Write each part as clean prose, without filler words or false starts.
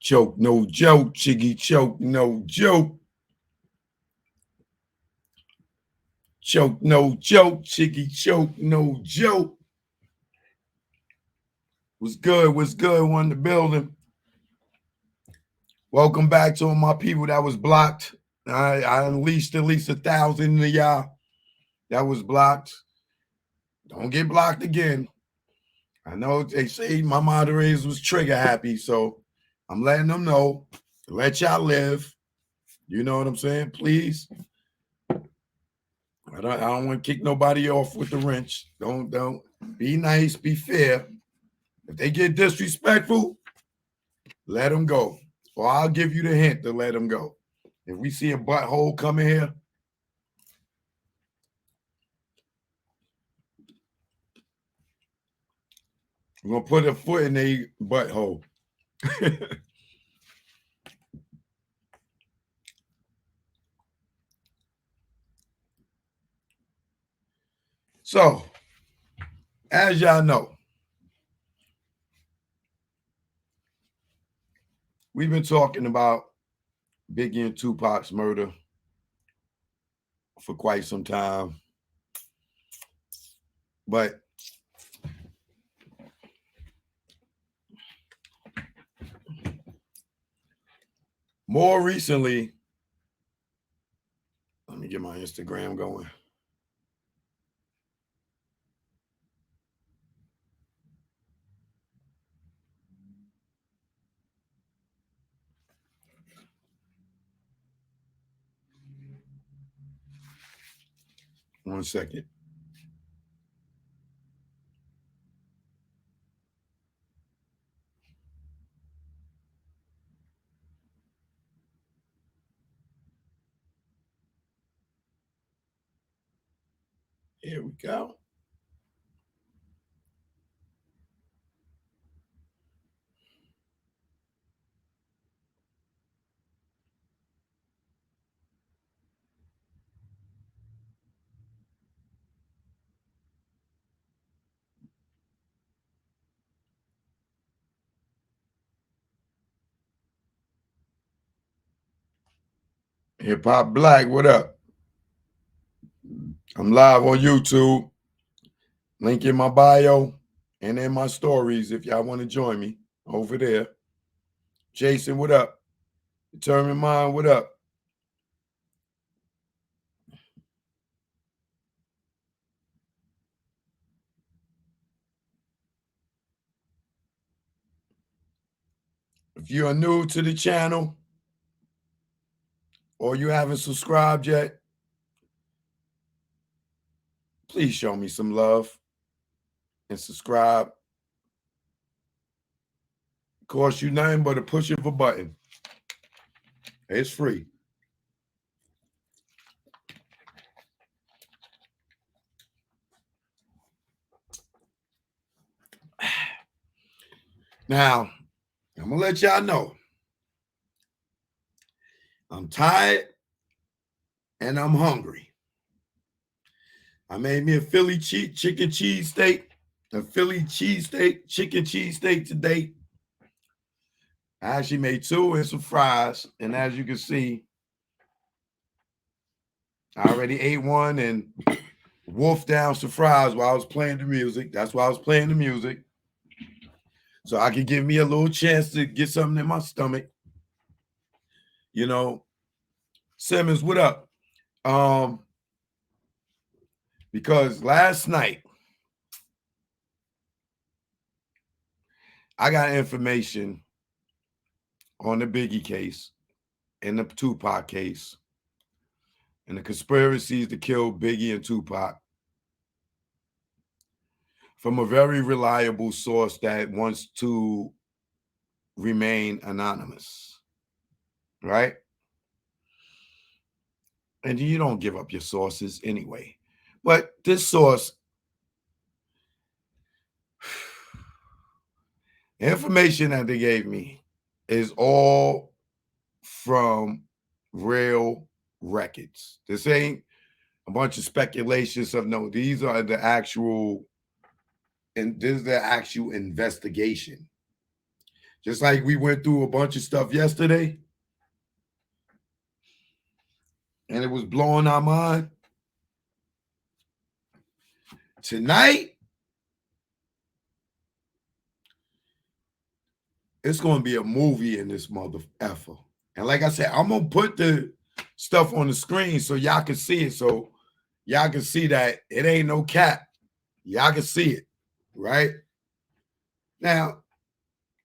Choke, no joke. Chiggy choke, no joke. Choke, no joke. Chiggy choke, no joke. What's good? What's good? One in the building. Welcome back to all my people that was blocked. I unleashed at least 1,000 of y'all that was blocked. Don't get blocked again. I know they say my moderators was trigger happy, so I'm letting them know. Let y'all live. You know what I'm saying? Please. I don't want to kick nobody off with the wrench. Don't be nice, be fair. If they get disrespectful, let them go. Or I'll give you the hint to let them go. If we see a butthole coming here, we're gonna put a foot in a butthole. So, as y'all know, we've been talking about Biggie and Tupac's murder for quite some time. But more recently, let me get my Instagram going. One second. Here we go. Hip Hop Black, what up? I'm live on YouTube. Link in my bio and in my stories if y'all want to join me over there. Jason, what up? Determined Mind, what up? If you are new to the channel or you haven't subscribed yet, please show me some love and subscribe. Cost you nothing but a push of a button. It's free. Now, I'm going to let y'all know. I'm tired and I'm hungry. I made me a Philly chicken cheesesteak, a Philly cheesesteak, chicken cheesesteak today. I actually made 2 and some fries. And as you can see, I already ate one and wolfed down some fries while I was playing the music. That's why I was playing the music. So I could give me a little chance to get something in my stomach. You know, Simmons, what up? Because last night I got information on the Biggie case and the Tupac case and the conspiracies to kill Biggie and Tupac from a very reliable source that wants to remain anonymous, right? And you don't give up your sources anyway. But this source, information that they gave me is all from real records. This ain't a bunch of speculations of no, these are the actual, and this is the actual investigation. Just like we went through a bunch of stuff yesterday and it was blowing our mind. Tonight, it's going to be a movie in this mother effer. And like I said, I'm going to put the stuff on the screen so y'all can see it. So y'all can see that it ain't no cap. Y'all can see it, right? Now,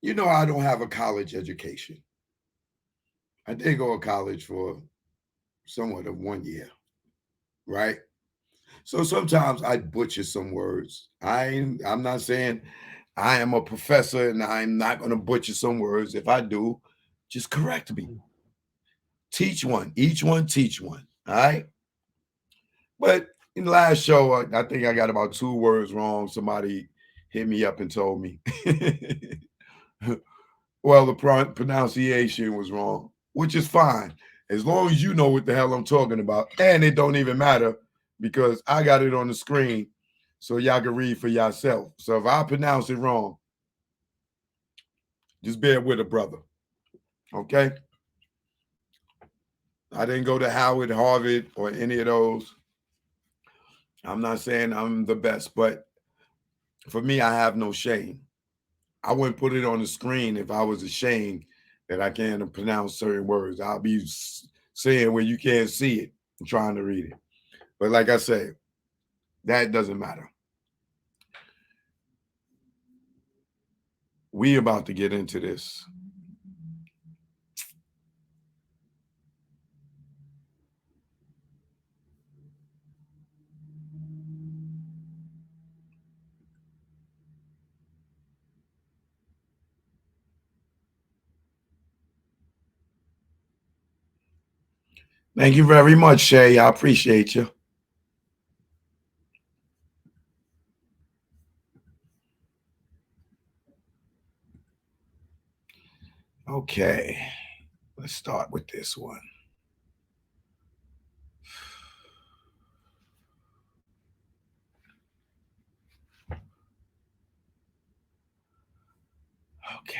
you know I don't have a college education. I did go to college for somewhat of 1 year, right? So sometimes I butcher some words. I'm not saying I am a professor and I'm not going to butcher some words. If I do, just correct me. Teach one. Each one teach one. All right. But in the last show, I think I got about 2 words wrong. Somebody hit me up and told me. Well, the pronunciation was wrong, which is fine. As long as you know what the hell I'm talking about. And it don't even matter because I got it on the screen so y'all can read for yourself. So if I pronounce it wrong, just bear with a brother. Okay? I didn't go to Howard, Harvard, or any of those. I'm not saying I'm the best, but for me, I have no shame. I wouldn't put it on the screen if I was ashamed that I can't pronounce certain words. I'll be saying where you can't see it and trying to read it. But like I said, that doesn't matter. We about to get into this. Thank you very much, Shay. I appreciate you. Okay, let's start with this one. Okay,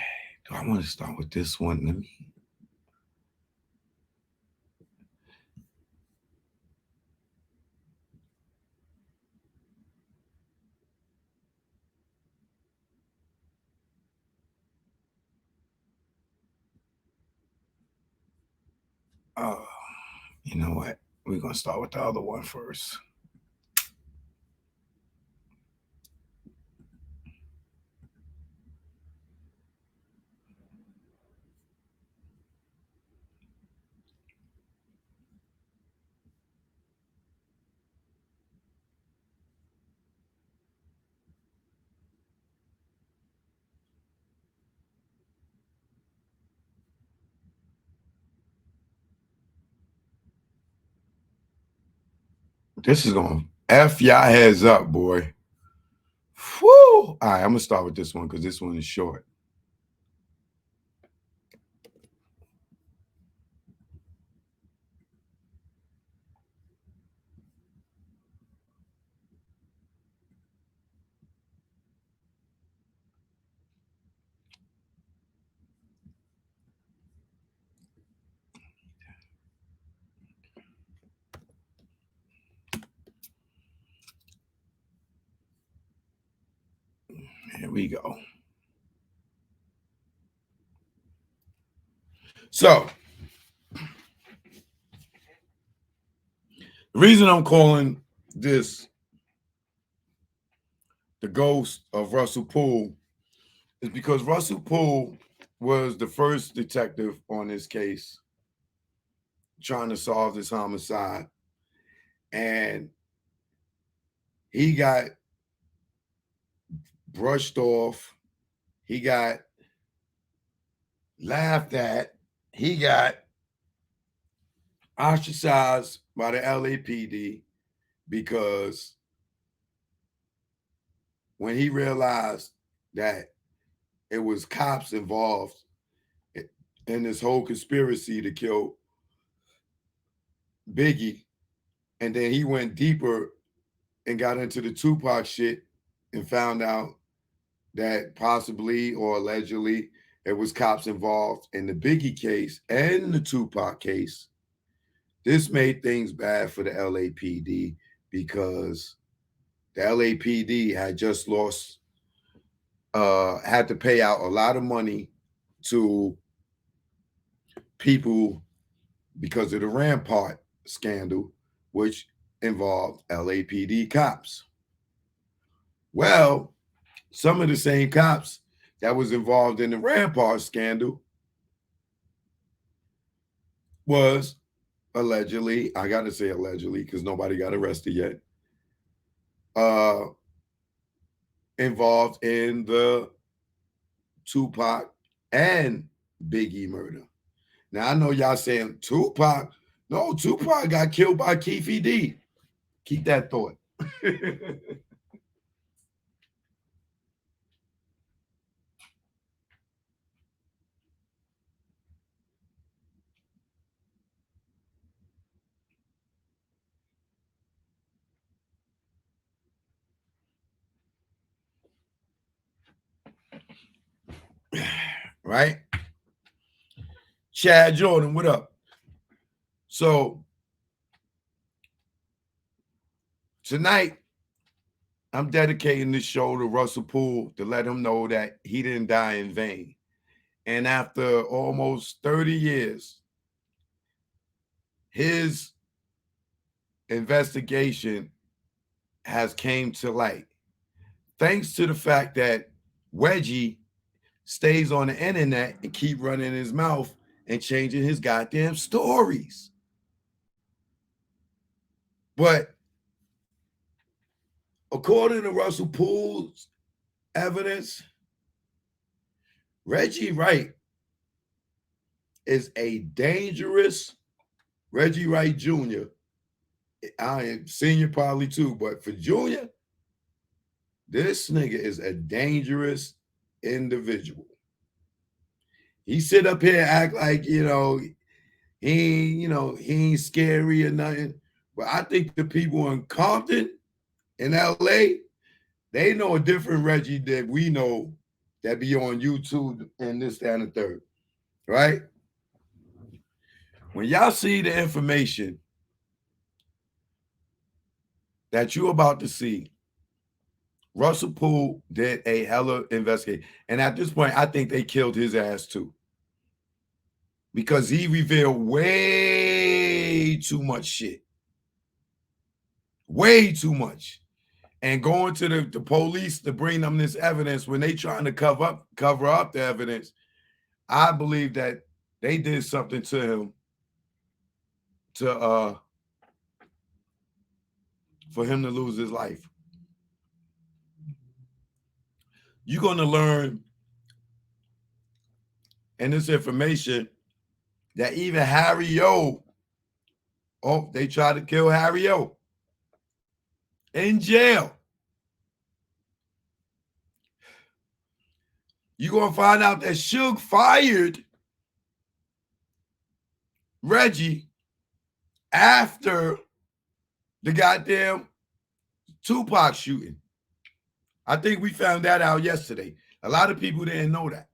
do I want to start with this one? Let me. Oh, you know what? We're gonna start with the other one first. This is gonna F y'all heads up, boy. Whew. All right, I'm gonna start with this one because this one is short. Here we go. So, the reason I'm calling this the ghost of Russell Poole is because Russell Poole was the first detective on this case trying to solve this homicide. And he got brushed off. He got laughed at. He got ostracized by the LAPD because when he realized that it was cops involved in this whole conspiracy to kill Biggie, and then he went deeper and got into the Tupac shit and found out that possibly or allegedly It was cops involved in the Biggie case and the Tupac case. This made things bad for the LAPD because the LAPD had just lost, had to pay out a lot of money to people because of the Rampart scandal, which involved LAPD cops. Well, some of the same cops that was involved in the Rampart scandal was allegedly, I got to say allegedly because nobody got arrested yet, involved in the Tupac and Biggie murder. Now, I know y'all saying Tupac. No, Tupac got killed by Keefy D. Keep that thought. Right? Chad Jordan, what up? So tonight, I'm dedicating this show to Russell Poole to let him know that he didn't die in vain. And after almost 30 years, his investigation has came to light. Thanks to the fact that Reggie stays on the internet and keep running his mouth and changing his goddamn stories. But according to Russell Poole's evidence, Reggie Wright is a dangerous Reggie Wright Jr. I am senior probably too, but for Junior, this nigga is a dangerous individual. He sit up here act like, he ain't scary or nothing. But I think the people in Compton, in LA, they know a different Reggie that we know that be on YouTube and this, that, and the third. Right? When y'all see the information that you're about to see, Russell Poole did a hella investigation. And at this point, I think they killed his ass too. Because he revealed way too much shit. Way too much. And going to the police to bring them this evidence when they trying to cover up the evidence, I believe that they did something to him for him to lose his life. You're going to learn in this information that even Harry O, they tried to kill Harry O in jail. You're going to find out that Suge fired Reggie after the goddamn Tupac shooting. I think we found that out yesterday. A lot of people didn't know that.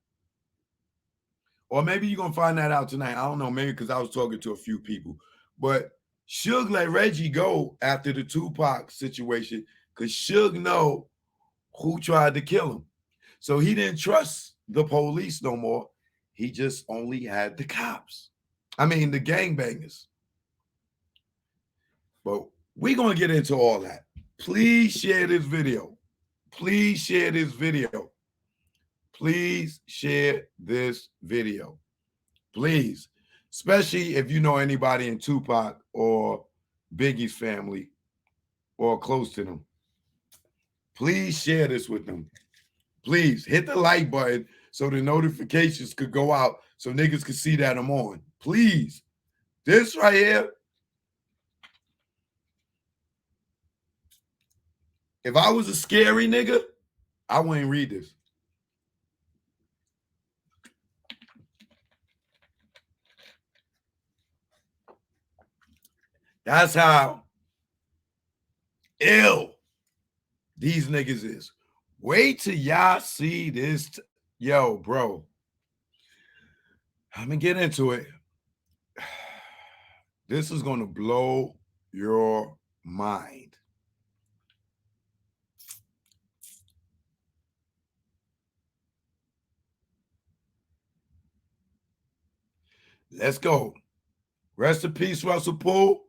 Or maybe you're going to find that out tonight. I don't know, maybe because I was talking to a few people. But Suge let Reggie go after the Tupac situation because Suge know who tried to kill him. So he didn't trust the police no more. He just only had the cops. I mean, the gangbangers. But we're going to get into all that. Please share this video. Please share this video. Please share this video. Please. Especially if you know anybody in Tupac or Biggie's family or close to them. Please share this with them. Please hit the like button so the notifications could go out so niggas could see that I'm on. Please. This right here, if I was a scary nigga, I wouldn't read this. That's how ill these niggas is. Wait till y'all see this. Yo, bro. I'm gonna get into it. This is gonna blow your mind. Let's go. Rest in peace, Russell Poole.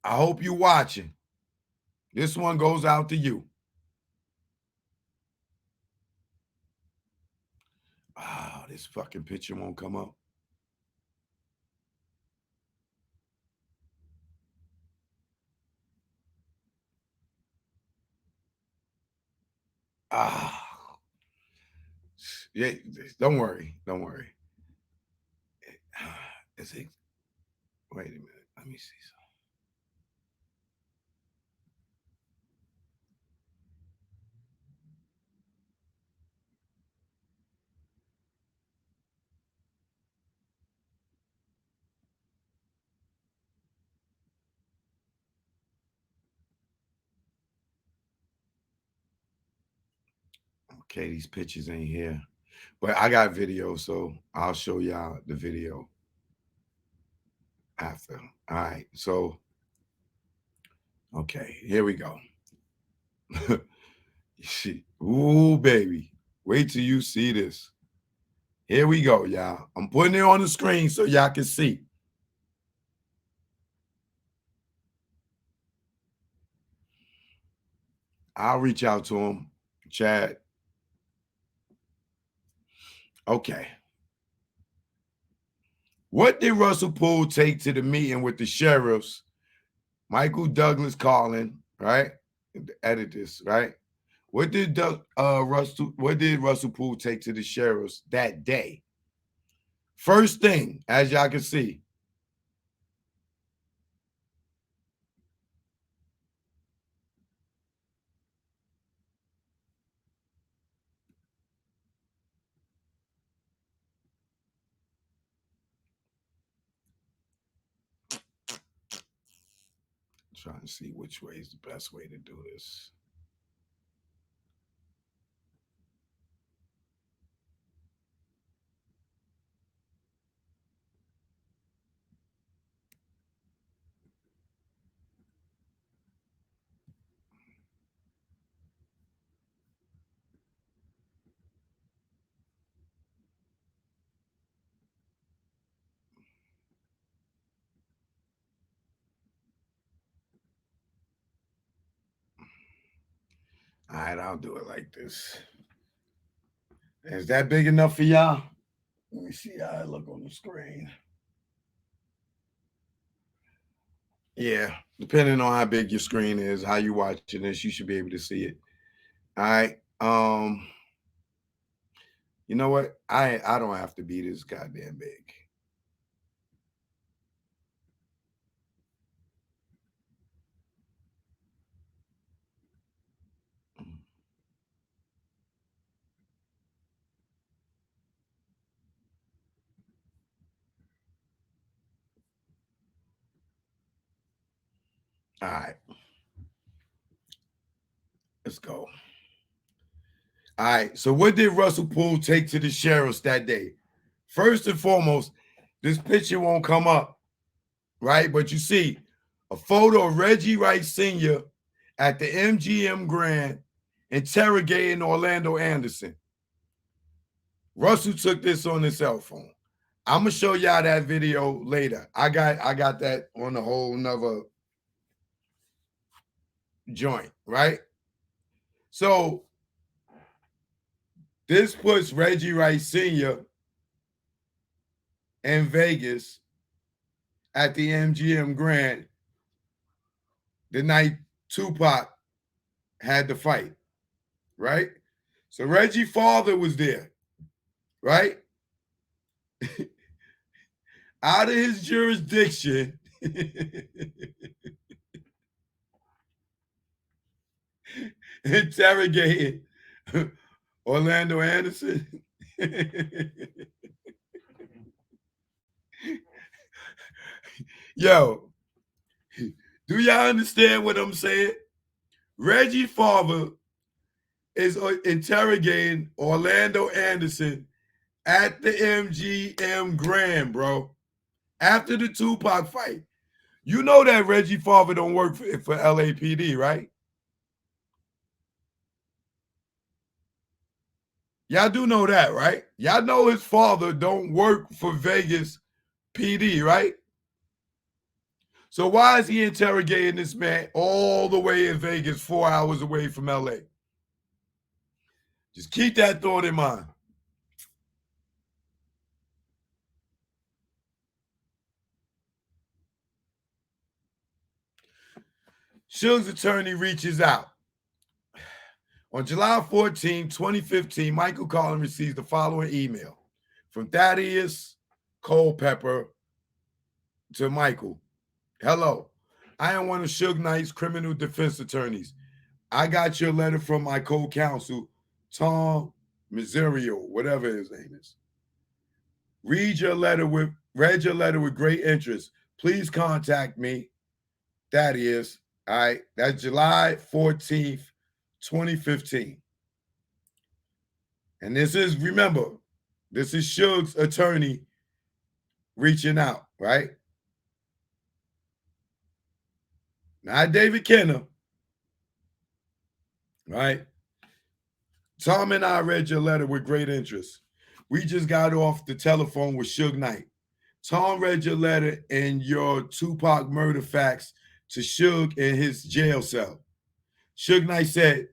I hope you're watching. This one goes out to you. Ah, this fucking picture won't come up. Ah, yeah. Don't worry. Don't worry. Is it? Wait a minute. Let me see something. Okay, these pictures ain't here. But I got video, so I'll show y'all the video after. All right. So, okay, here we go. Ooh, baby. Wait till you see this. Here we go, y'all. I'm putting it on the screen so y'all can see. I'll reach out to him, Chad. Okay. What did Russell Poole take to the meeting with the sheriffs? Michael Douglas calling, right? Edit this, right? What did Russell Poole take to the sheriffs that day? First thing, as y'all can see. Trying to see which way is the best way to do this. All right, I'll do it like this. Is that big enough for y'all? Let me see how I look on the screen. Yeah, depending on how big your screen is, how you watching this, you should be able to see it. All right. You know what? I don't have to be this goddamn big. All right. Let's go. All right. So what did Russell Poole take to the sheriffs that day? First and foremost, this picture won't come up, right? But you see a photo of Reggie Wright Sr. at the MGM Grand interrogating Orlando Anderson. Russell took this on his cell phone. I'm gonna show y'all that video later. I got that on a whole nother joint, right? So this puts Reggie Wright Sr. in Vegas at the MGM Grand the night Tupac had the fight, right? So Reggie's father was there, right? Out of his jurisdiction, interrogating Orlando Anderson. Yo, do y'all understand what I'm saying? Reggie's father is interrogating Orlando Anderson at the MGM Grand, bro. After the Tupac fight. You know that Reggie father don't work for LAPD, right? Y'all do know that, right? Y'all know his father don't work for Vegas PD, right? So why is he interrogating this man all the way in Vegas, 4 hours away from LA? Just keep that thought in mind. Suge's attorney reaches out. On July 14, 2015, Michael Collins receives the following email from Thaddeus Culpepper to Michael. Hello, I am one of Suge Knight's criminal defense attorneys. I got your letter from my co-counsel, Tom Miserio, whatever his name is. Read your letter with great interest. Please contact me. That is, all right, that's July 14th, 2015. And this is, remember, this is Suge's attorney reaching out, right? Not David Kenner, right? Tom and I read your letter with great interest. We just got off the telephone with Suge Knight. Tom read your letter and your Tupac murder facts to Suge in his jail cell. Suge Knight said,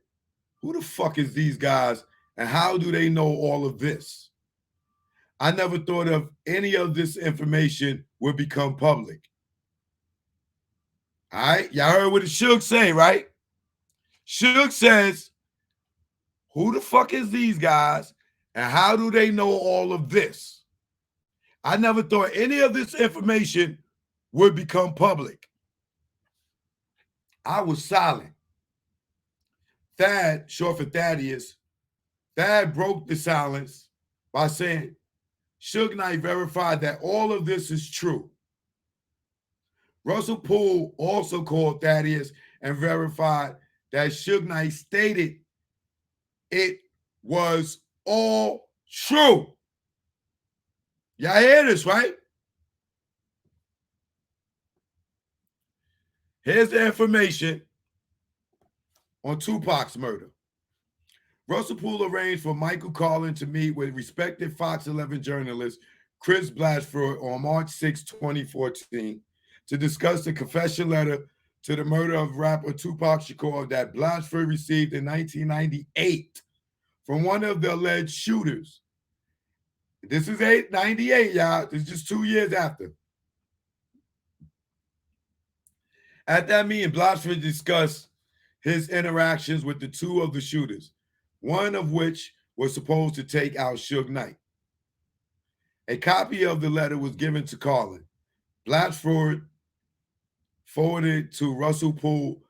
who the fuck is these guys and how do they know all of this? I never thought of any of this information would become public. All right, y'all heard what Suge say, right? Suge says, who the fuck is these guys and how do they know all of this? I never thought any of this information would become public. I was silent. Thad, short for Thaddeus, Thad broke the silence by saying, Suge Knight verified that all of this is true. Russell Poole also called Thaddeus and verified that Suge Knight stated it was all true. Y'all hear this, right? Here's the information on Tupac's murder. Russell Poole arranged for Michael Collins to meet with respected Fox 11 journalist Chris Blatchford on March 6, 2014, to discuss the confession letter to the murder of rapper Tupac Shakur that Blatchford received in 1998 from one of the alleged shooters. This is 98, y'all. This is just 2 years after. At that meeting, Blatchford discussed his interactions with the two of the shooters, one of which was supposed to take out Suge Knight. A copy of the letter was given to Collins. Blatchford forwarded to Russell Poole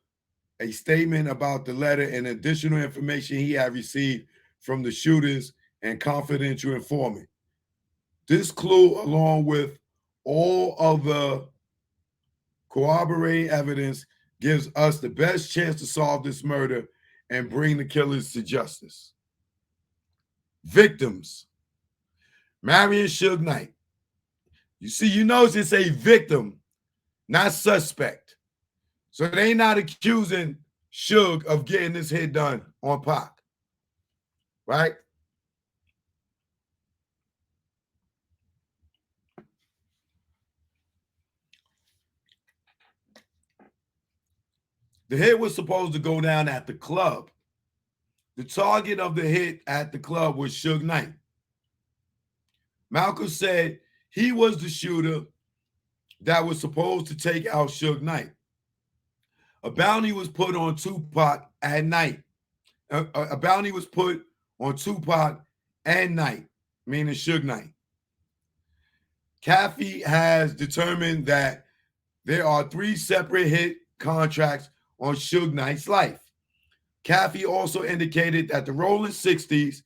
a statement about the letter and additional information he had received from the shooters and confidential informant. This clue, along with all of the corroborating evidence, gives us the best chance to solve this murder and bring the killers to justice. Victims. Marion Suge Knight. You see, you notice it's a victim, not suspect. So they not accusing Suge of getting this hit done on Pac. Right? The hit was supposed to go down at the club. The target of the hit at the club was Suge Knight. Malcolm said he was the shooter that was supposed to take out Suge Knight. A bounty was put on Tupac at night. A bounty was put on Tupac and Knight, meaning Suge Knight. Caffey has determined that there are 3 separate hit contracts on Suge Knight's life. Caffey also indicated that the Rolling 60s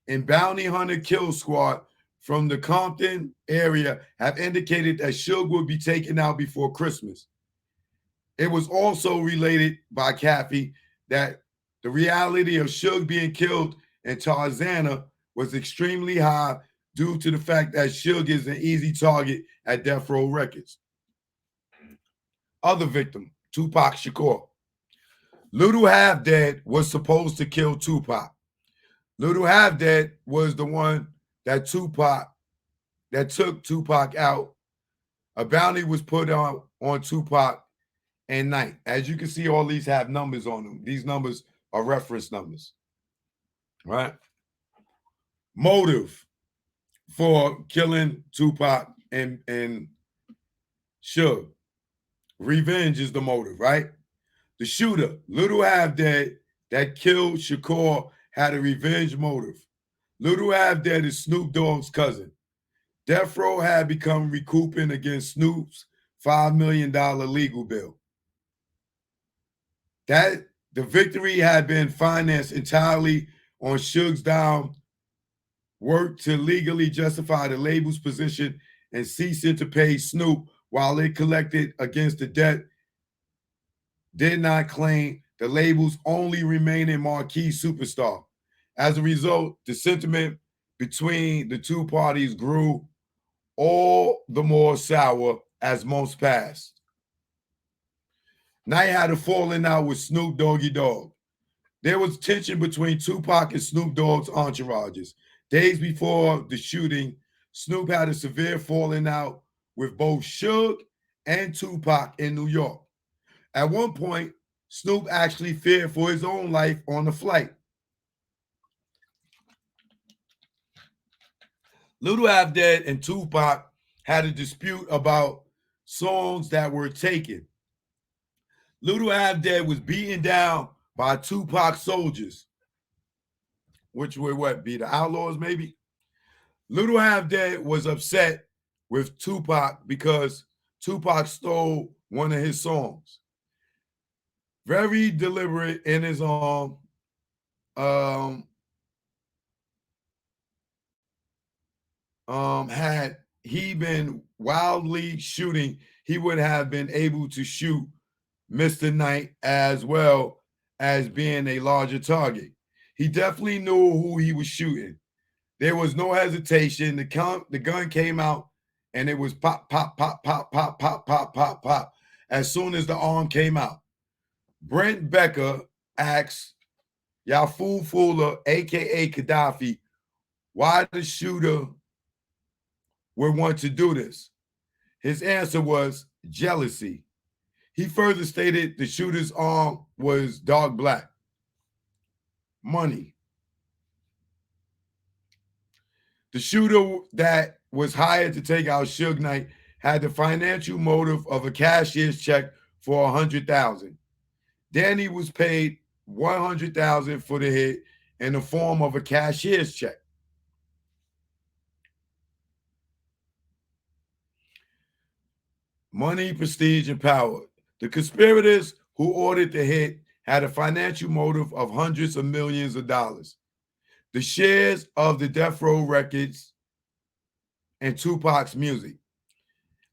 and Bounty Hunter Kill Squad from the Compton area have indicated that Suge will be taken out before Christmas. It was also related by Caffey that the reality of Suge being killed in Tarzana was extremely high due to the fact that Suge is an easy target at Death Row Records. Other victim, Tupac Shakur. Little Half Dead was supposed to kill Tupac. Little Half Dead was the one that took Tupac out. A bounty was put on Tupac and Knight. As you can see, all these have numbers on them. These numbers are reference numbers, right? Motive for killing Tupac and Suge. Revenge is the motive, right? The shooter, Little Half Dead, that killed Shakur, had a revenge motive. Little Half Dead is Snoop Dogg's cousin. Death Row had become recouping against Snoop's $5 million legal bill. That the victory had been financed entirely on Suge's down work to legally justify the label's position and ceasing to pay Snoop while it collected against the debt did not claim the label's only remaining marquee superstar. As a result, the sentiment between the two parties grew all the more sour as months passed. Knight had a falling out with Snoop Doggy Dogg. There was tension between Tupac and Snoop Dogg's entourages. Days before the shooting, Snoop had a severe falling out with both Suge and Tupac in New York. At one point, Snoop actually feared for his own life on the flight. Little Half Dead and Tupac had a dispute about songs that were taken. Little Half Dead was beaten down by Tupac soldiers, which would what be the Outlaws maybe? Little Half Dead was upset with Tupac because Tupac stole one of his songs. Very deliberate in his had he been wildly shooting, he would have been able to shoot Mr. Knight as well as being a larger target. He definitely knew who he was shooting. There was no hesitation. The gun came out and it was pop, pop, pop, pop, pop, pop, pop, pop, pop. As soon as the arm came out. Brent Becker asks Yafu Fuller, aka Gaddafi, why the shooter would want to do this. His answer was jealousy. He further stated the shooter's arm was dark black. Money. The shooter that was hired to take out Suge Knight had the financial motive of a cashier's check for $100,000. Danny was paid $100,000 for the hit in the form of a cashier's check. Money, prestige, and power. The conspirators who ordered the hit had a financial motive of hundreds of millions of dollars. The shares of the Death Row Records and Tupac's music,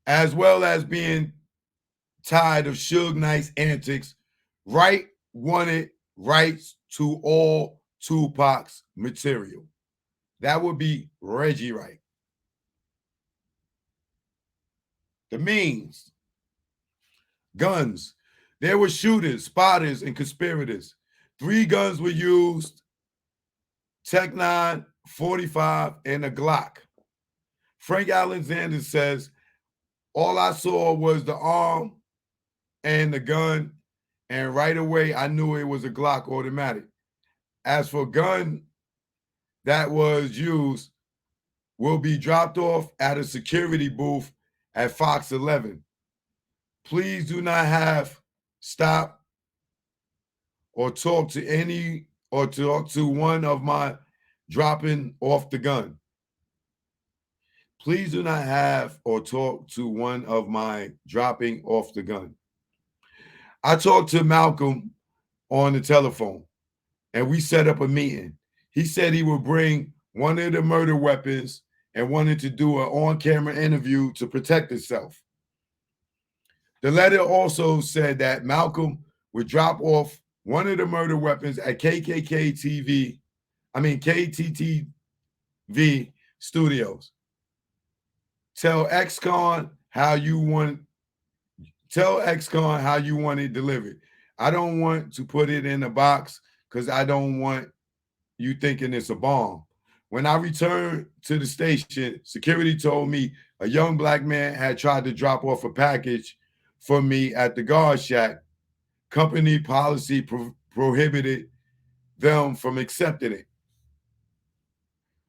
as well as being tired of Suge Knight's antics. Wright wanted rights to all Tupac's material. That would be Reggie Wright. The means. Guns. There were shooters, spotters, and conspirators. 3 guns were used, Tech 9, 45, and a Glock. Frank Alexander says, all I saw was the arm and the gun, and right away I knew it was a Glock automatic. As for gun that was used, will be dropped off at a security booth at Fox 11. Please do not have stop or talk to one of my dropping off the gun. Please do not have or talk to one of my dropping off the gun. I talked to Malcolm on the telephone and we set up a meeting. He said he would bring one of the murder weapons and wanted to do an on-camera interview to protect himself. The letter also said that Malcolm would drop off one of the murder weapons at KTTV Studios. Tell XCon how you want. Tell XCon how you want it delivered. I don't want to put it in a box because I don't want you thinking it's a bomb. When I returned to the station, security told me a young black man had tried to drop off a package for me at the guard shack. Company policy prohibited them from accepting it.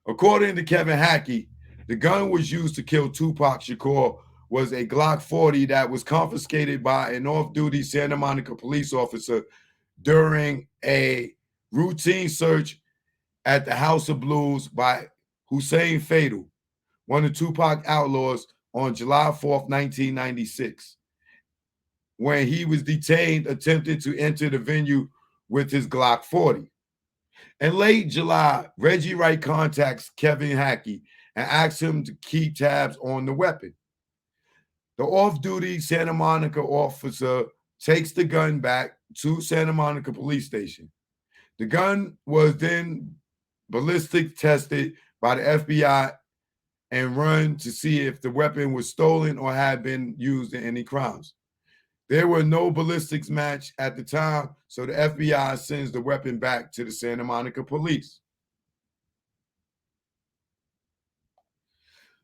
According to Kevin Hackey, the gun was used to kill Tupac Shakur was a Glock 40 that was confiscated by an off-duty Santa Monica police officer during a routine search at the House of Blues by Hussein Fatal, one of Tupac outlaws, on July 4th, 1996, when he was detained attempting to enter the venue with his Glock 40. In late July, Reggie Wright contacts Kevin Hackey and asks him to keep tabs on the weapon. The off-duty Santa Monica officer takes the gun back to Santa Monica Police Station. The gun was then ballistic tested by the FBI and run to see if the weapon was stolen or had been used in any crimes. There were no ballistics match at the time, so the FBI sends the weapon back to the Santa Monica police.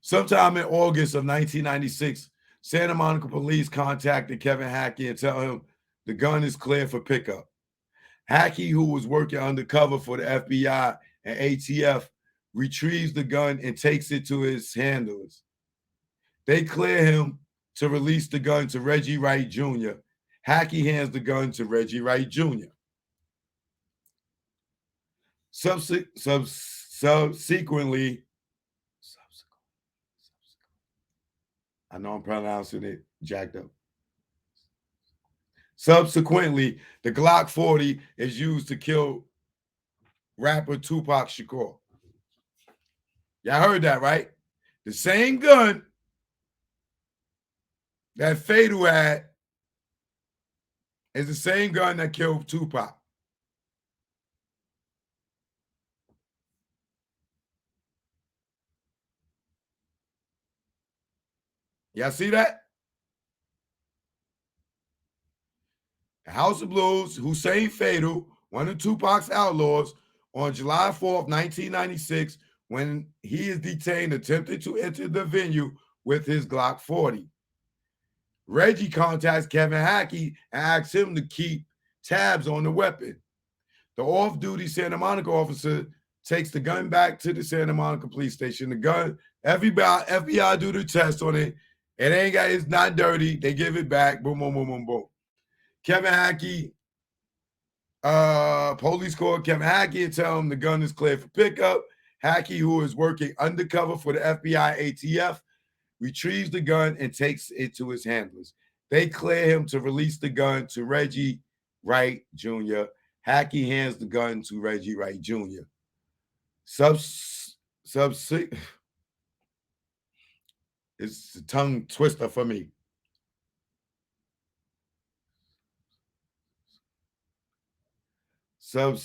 Sometime in August of 1996, Santa Monica police contacted Kevin Hackey and tell him the gun is clear for pickup. Hackey, who was working undercover for the FBI and ATF, retrieves the gun and takes it to his handlers. They clear him to release the gun to Reggie Wright Jr. Hackey hands the gun to Reggie Wright Jr. Subsequently, I know I'm pronouncing it jacked up. Subsequently, the Glock 40 is used to kill rapper Tupac Shakur. Y'all heard that, right? The same gun that Fatal had is the same gun that killed Tupac. Y'all see that? The House of Blues, Hussein Fatal, one of Tupac's outlaws, on July 4th, 1996, when he is detained attempting to enter the venue with his Glock 40. Reggie contacts Kevin Hackey and asks him to keep tabs on the weapon. The off-duty Santa Monica officer takes the gun back to the Santa Monica police station. The gun, FBI do the test on it. It's not dirty. They give it back. Boom, boom, boom, boom, boom. Kevin Hackey, police call Kevin Hackey and tell him the gun is clear for pickup. Hackey, who is working undercover for the FBI ATF, retrieves the gun and takes it to his handlers. They clear him to release the gun to Reggie Wright Jr. Hackey hands the gun to Reggie Wright Jr. It's a tongue twister for me. Fuck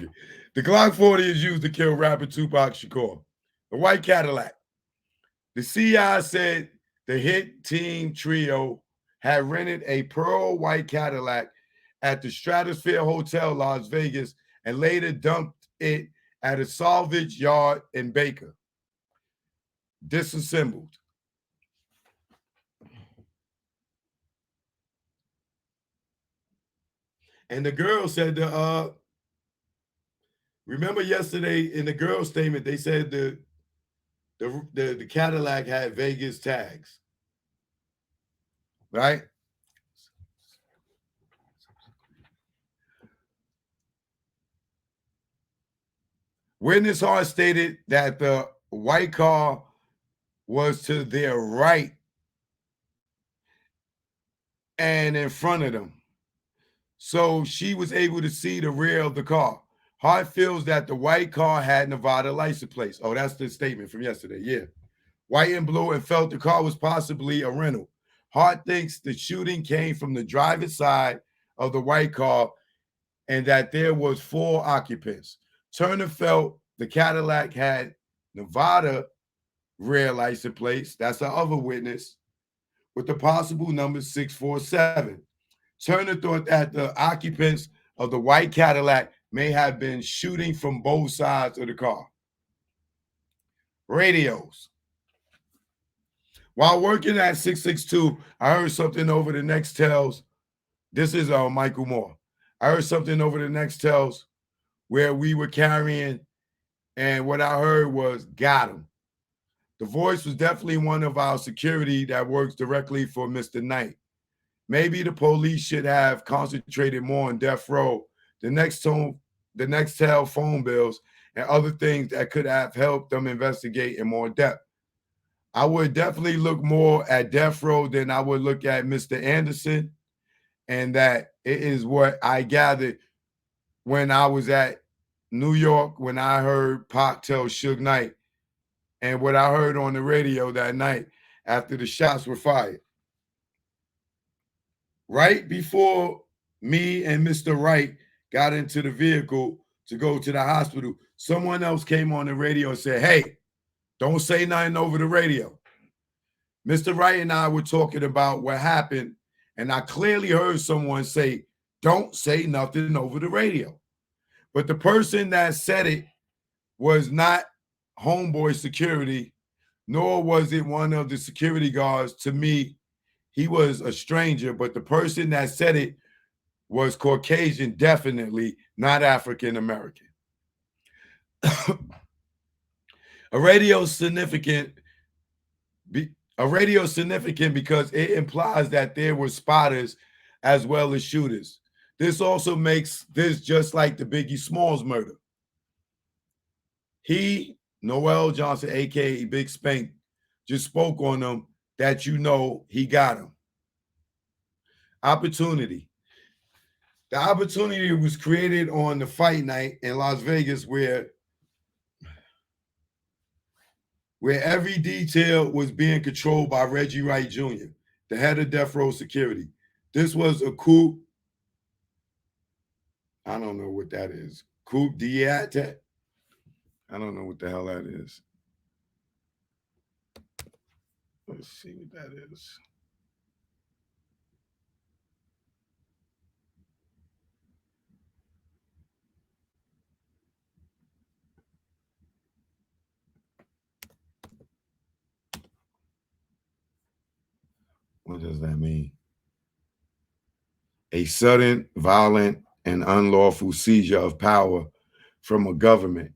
it. The Glock 40 is used to kill rapper Tupac Shakur. The white Cadillac. The CI said the hit team trio had rented a pearl white Cadillac at the Stratosphere Hotel, Las Vegas, and later dumped it at a salvage yard in Baker. Disassembled. And the girl said remember yesterday in the girl statement, they said the Cadillac had Vegas tags, right? Witness Hart stated that the white car was to their right and in front of them. So she was able to see the rear of the car. Hart feels that the white car had Nevada license plates. Oh, that's the statement from yesterday. Yeah. White and blue, and felt the car was possibly a rental. Hart thinks the shooting came from the driver's side of the white car and that there was 4 occupants. Turner felt the Cadillac had Nevada rear license plates. That's the other witness with the possible number 647. Turner thought that the occupants of the white Cadillac may have been shooting from both sides of the car. Radios. While working at 662, I heard something over the next tells. This is Michael Moore. I heard something over the next tells where we were carrying, and what I heard was got him. The voice was definitely one of our security that works directly for Mr. Knight. Maybe the police should have concentrated more on death row, the next tell phone bills, and other things that could have helped them investigate in more depth. I would definitely look more at death row than I would look at Mr. Anderson, and that it is what I gathered when I was at New York when I heard Pac tell Suge Knight, and what I heard on the radio that night after the shots were fired. Right before me and Mr. Wright got into the vehicle to go to the hospital, someone else came on the radio and said, "Hey, don't say nothing over the radio." Mr. Wright and I were talking about what happened, and I clearly heard someone say, "Don't say nothing over the radio." But the person that said it was not homeboy security, nor was it one of the security guards. To me, he was a stranger, but the person that said it was Caucasian, definitely not African American. A radio significant because it implies that there were spotters as well as shooters. This also makes this just like the Biggie Smalls murder. He, Noel Johnson, aka Big Spank, just spoke on them that he got him. Opportunity. The opportunity was created on the fight night in Las Vegas where every detail was being controlled by Reggie Wright Jr., the head of Death Row Security. This was a coup. I don't know what that is. Coup d'etat? I don't know what the hell that is. Let's see what that is. What does that mean? A sudden, violent, and unlawful seizure of power from a government.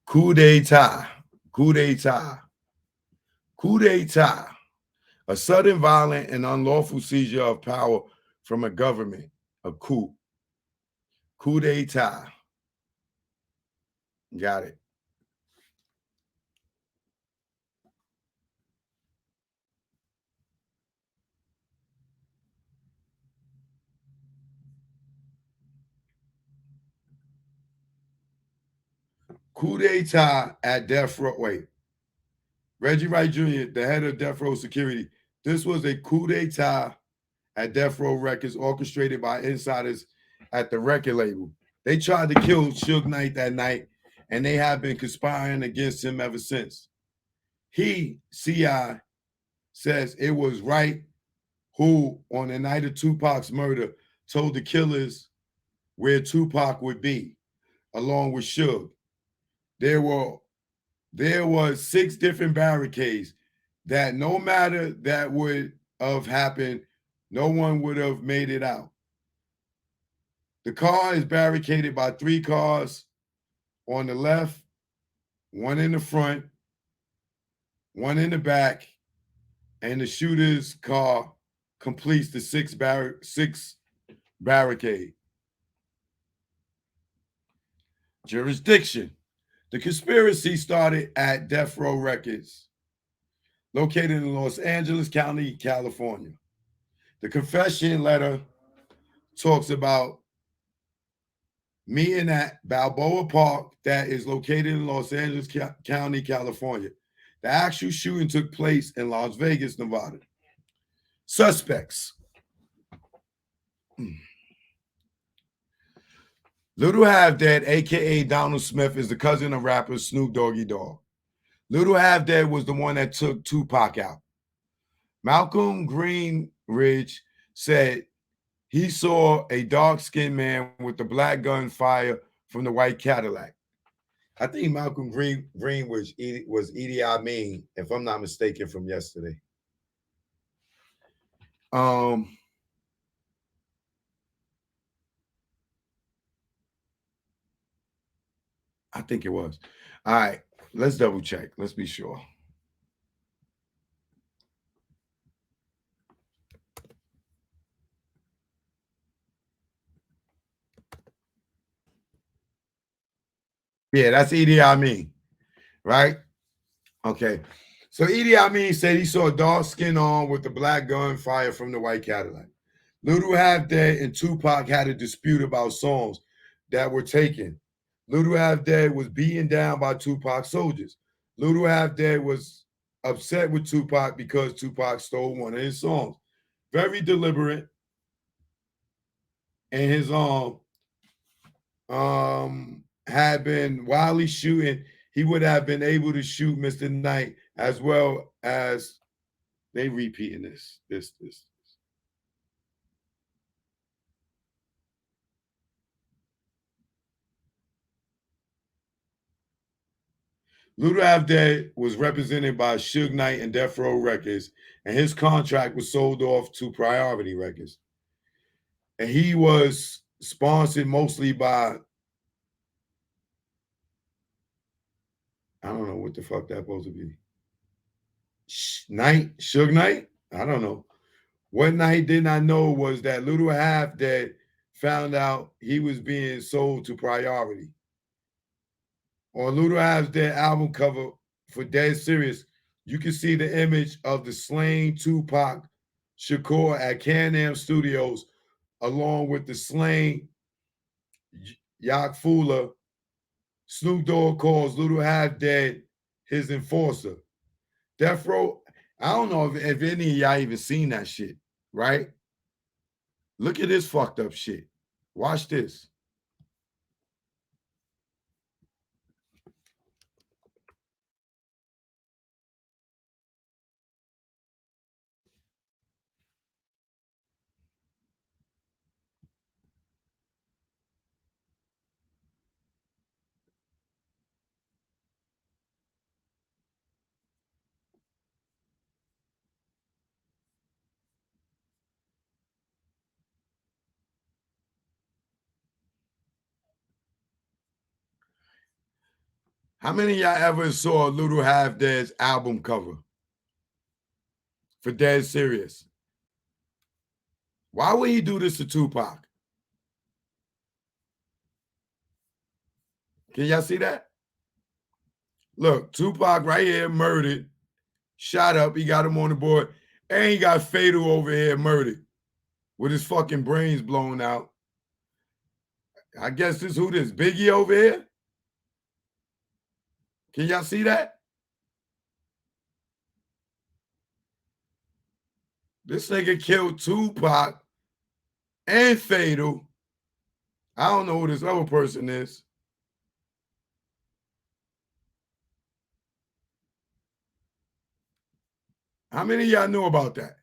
Coup d'etat. Coup d'etat. Coup d'etat. A sudden, violent, and unlawful seizure of power from a government. A coup. Coup d'etat. Got it. Coup d'etat at Death Row. Wait. Reggie Wright Jr., the head of Death Row Security. This was a coup d'etat at Death Row Records orchestrated by insiders at the record label. They tried to kill Suge Knight that night, and they have been conspiring against him ever since. He, CI, says it was Wright who, on the night of Tupac's murder, told the killers where Tupac would be, along with Suge. There was 6 different barricades that no matter that would have happened, no one would have made it out. The car is barricaded by 3 cars on the left, 1 in the front, 1 in the back, and the shooter's car completes the 6 barricade. Jurisdiction. The conspiracy started at Death Row Records, located in Los Angeles County, California. The confession letter talks about meeting at Balboa Park that is located in Los Angeles County, California. The actual shooting took place in Las Vegas, Nevada. Suspects. Little Half Dead, aka Donald Smith, is the cousin of rapper Snoop Doggy Dogg. Little Half Dead was the one that took Tupac out. Malcolm Greenridge said he saw a dark-skinned man with the black gun fire from the white Cadillac. I think Malcolm Greenridge was Idi Amin, if I'm not mistaken, from yesterday. I think it was. All right, let's double check. Let's be sure. Yeah, that's Idi Amin, right? Okay. So Idi Amin said he saw a dark skin on with the black gun fire from the white Cadillac. Little Half Dead and Tupac had a dispute about songs that were taken. Little Half Dead was beaten down by Tupac soldiers. Little Half Dead was upset with Tupac because Tupac stole one of his songs. Very deliberate. And his had been while he's shooting, he would have been able to shoot Mr. Knight as well as they repeating this. Little Half Dead was represented by Suge Knight and Death Row Records, and his contract was sold off to Priority Records. And he was sponsored mostly by, I don't know what the fuck that's supposed to be. Suge Knight? I don't know. What Knight did not know was that Little Half Dead found out he was being sold to Priority. On Little Half Dead album cover for Dead Serious, you can see the image of the slain Tupac Shakur at Can-Am Studios, along with the slain Yak Fula. Snoop Dogg calls Little Half Dead his enforcer. Death Row, I don't know if any of y'all even seen that shit, right? Look at this fucked up shit. Watch this. How many of y'all ever saw Little Half Dead's album cover for Dead Serious? Why would he do this to Tupac? Can y'all see that? Look, Tupac right here murdered, shot up. He got him on the board. And he got Fatal over here murdered with his fucking brains blown out. I guess this who this? Biggie over here? Can y'all see that? This nigga killed Tupac and Fatal. I don't know who this other person is. How many of y'all know about that?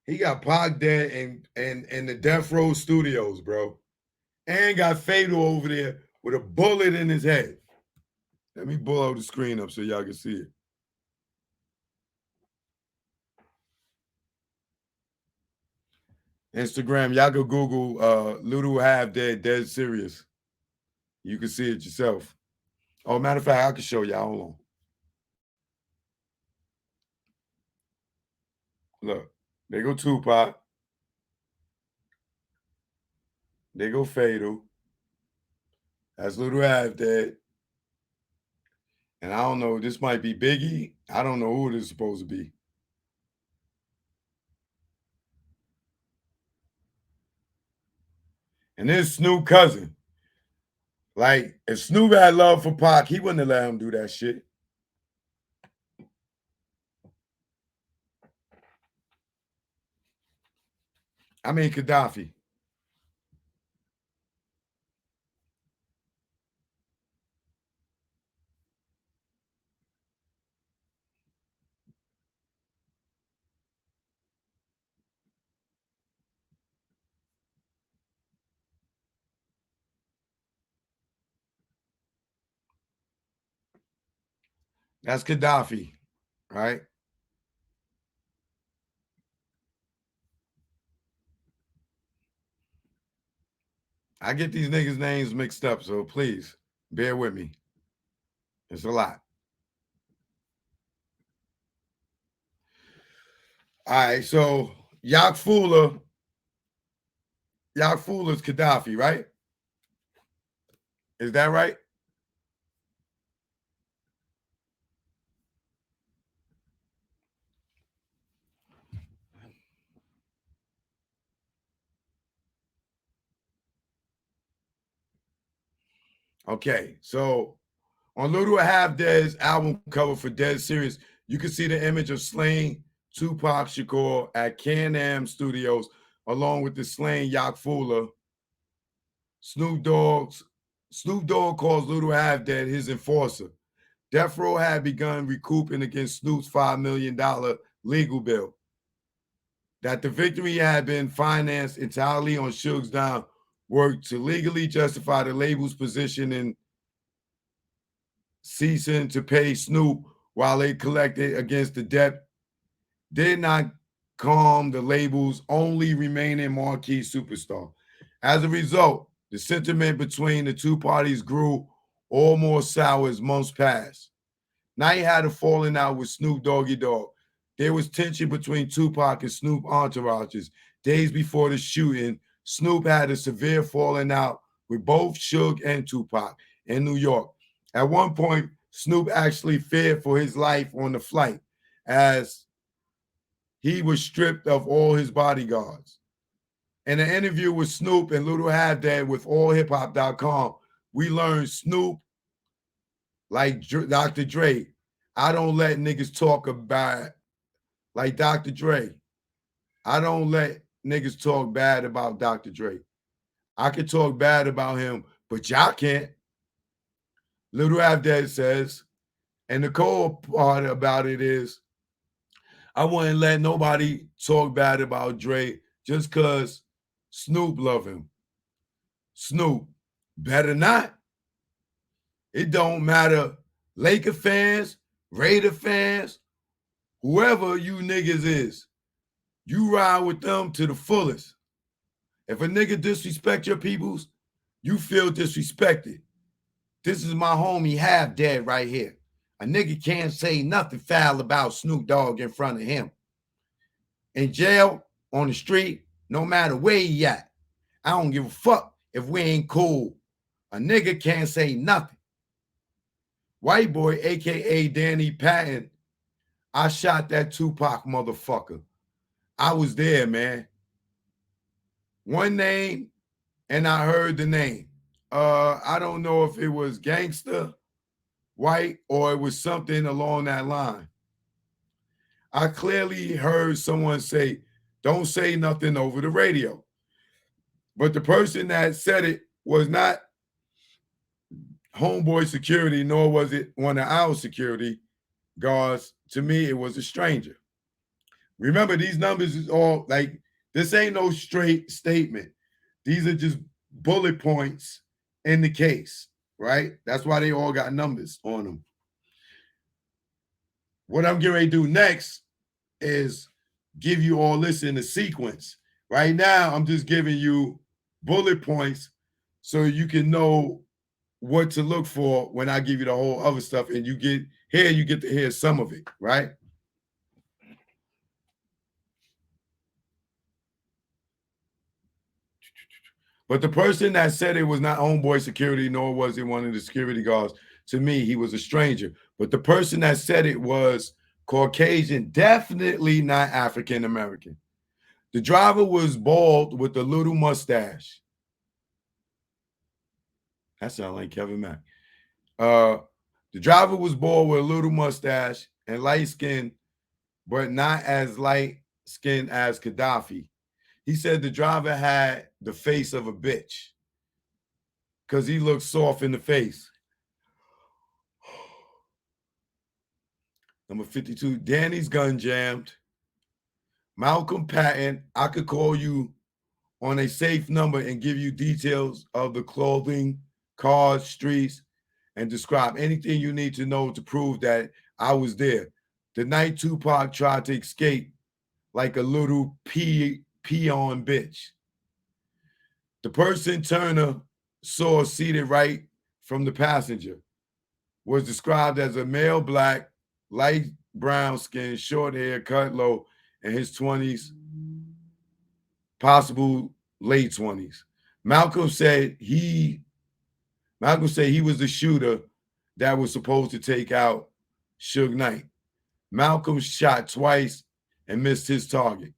He got Pac dead in the Death Row Studios, bro. And got Fatal over there with a bullet in his head. Let me blow the screen up so y'all can see it. Instagram, y'all can Google Little Half Dead, Dead Serious. You can see it yourself. Oh, matter of fact, I can show y'all. Hold on. Look, they go Tupac. They go Fatal. That's Little Half Dead. And I don't know, this might be Biggie. I don't know who this is supposed to be. And his Snoop cousin. Like, if Snoop had love for Pac, he wouldn't have let him do that shit. I mean, Gaddafi. That's Gaddafi, right? I get these niggas' names mixed up, so please bear with me. It's a lot. All right, so Yakfula's Gaddafi, right? Is that right? Okay, so on Little Half Dead's album cover for Dead Serious, you can see the image of slain Tupac Shakur at Can-Am Studios, along with the slain Yakfula. Snoop Dogg calls Little Half Dead his enforcer. Death Row had begun recouping against Snoop's $5 million legal bill. That the victory had been financed entirely on Suge's Down work to legally justify the label's position in ceasing to pay Snoop while they collected against the debt did not calm the label's only remaining marquee superstar. As a result, the sentiment between the two parties grew all more sour as months passed. Now he had a falling out with Snoop Doggy Dogg. There was tension between Tupac and Snoop entourages. Days before the shooting, Snoop had a severe falling out with both Suge and Tupac in New York. At one point, Snoop actually feared for his life on the flight as he was stripped of all his bodyguards. In an interview with Snoop and Little Half Dead with allhiphop.com, we learned Snoop, like Dr. Dre, I don't let niggas talk about like Dr. Dre. I don't let niggas talk bad about Dr. Dre. I can talk bad about him, but y'all can't. Little Half Dead says, and the cold part about it is, I wouldn't let nobody talk bad about Dre just because Snoop love him. Snoop, better not. It don't matter. Laker fans, Raider fans, whoever you niggas is, you ride with them to the fullest. If a nigga disrespect your peoples, you feel disrespected. This is my homie Half Dead right here. A nigga can't say nothing foul about Snoop Dogg in front of him. In jail, on the street, no matter where he at, I don't give a fuck if we ain't cool. A nigga can't say nothing. White boy, aka Danny Patton, I shot that Tupac motherfucker. I was there, man. One name, and I heard the name. I don't know if it was Gangster, White, or it was something along that line. I clearly heard someone say, don't say nothing over the radio. But the person that said it was not homeboy security, nor was it one of our security guards. To me, it was a stranger. Remember, these numbers is all like, this ain't no straight statement. These are just bullet points in the case, right? That's why they all got numbers on them. What I'm getting ready to do next is give you all this in a sequence. Right now, I'm just giving you bullet points so you can know what to look for when I give you the whole other stuff, and you get to hear some of it, right? But the person that said it was not homeboy security, nor was it one of the security guards, to me, he was a stranger. But the person that said it was Caucasian, definitely not African American. The driver was bald with a little mustache. That sounds like Kevin Mack. The driver was bald with a little mustache and light skin, but not as light skinned as Gaddafi. He said the driver had the face of a bitch because he looked soft in the face. Number 52, Danny's gun jammed. Malcolm Patton, I could call you on a safe number and give you details of the clothing, cars, streets, and describe anything you need to know to prove that I was there. The night Tupac tried to escape like a little peon bitch. The person Turner saw seated right from the passenger was described as a male black, light brown skin, short hair, cut low, in his 20s, possible late 20s. Malcolm said he was the shooter that was supposed to take out Suge Knight. Malcolm shot twice and missed his target.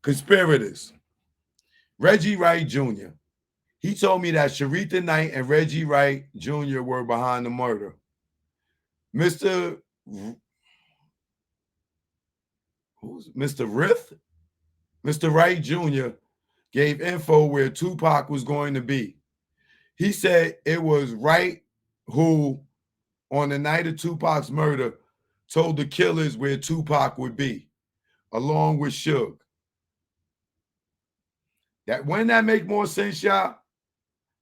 Conspirators. Reggie Wright Jr. He told me that Sharitha Knight and Reggie Wright Jr. were behind the murder. Mr. Wright Jr. gave info where Tupac was going to be. He said it was Wright who, on the night of Tupac's murder, told the killers where Tupac would be, along with Suge. Wouldn't that make more sense, y'all?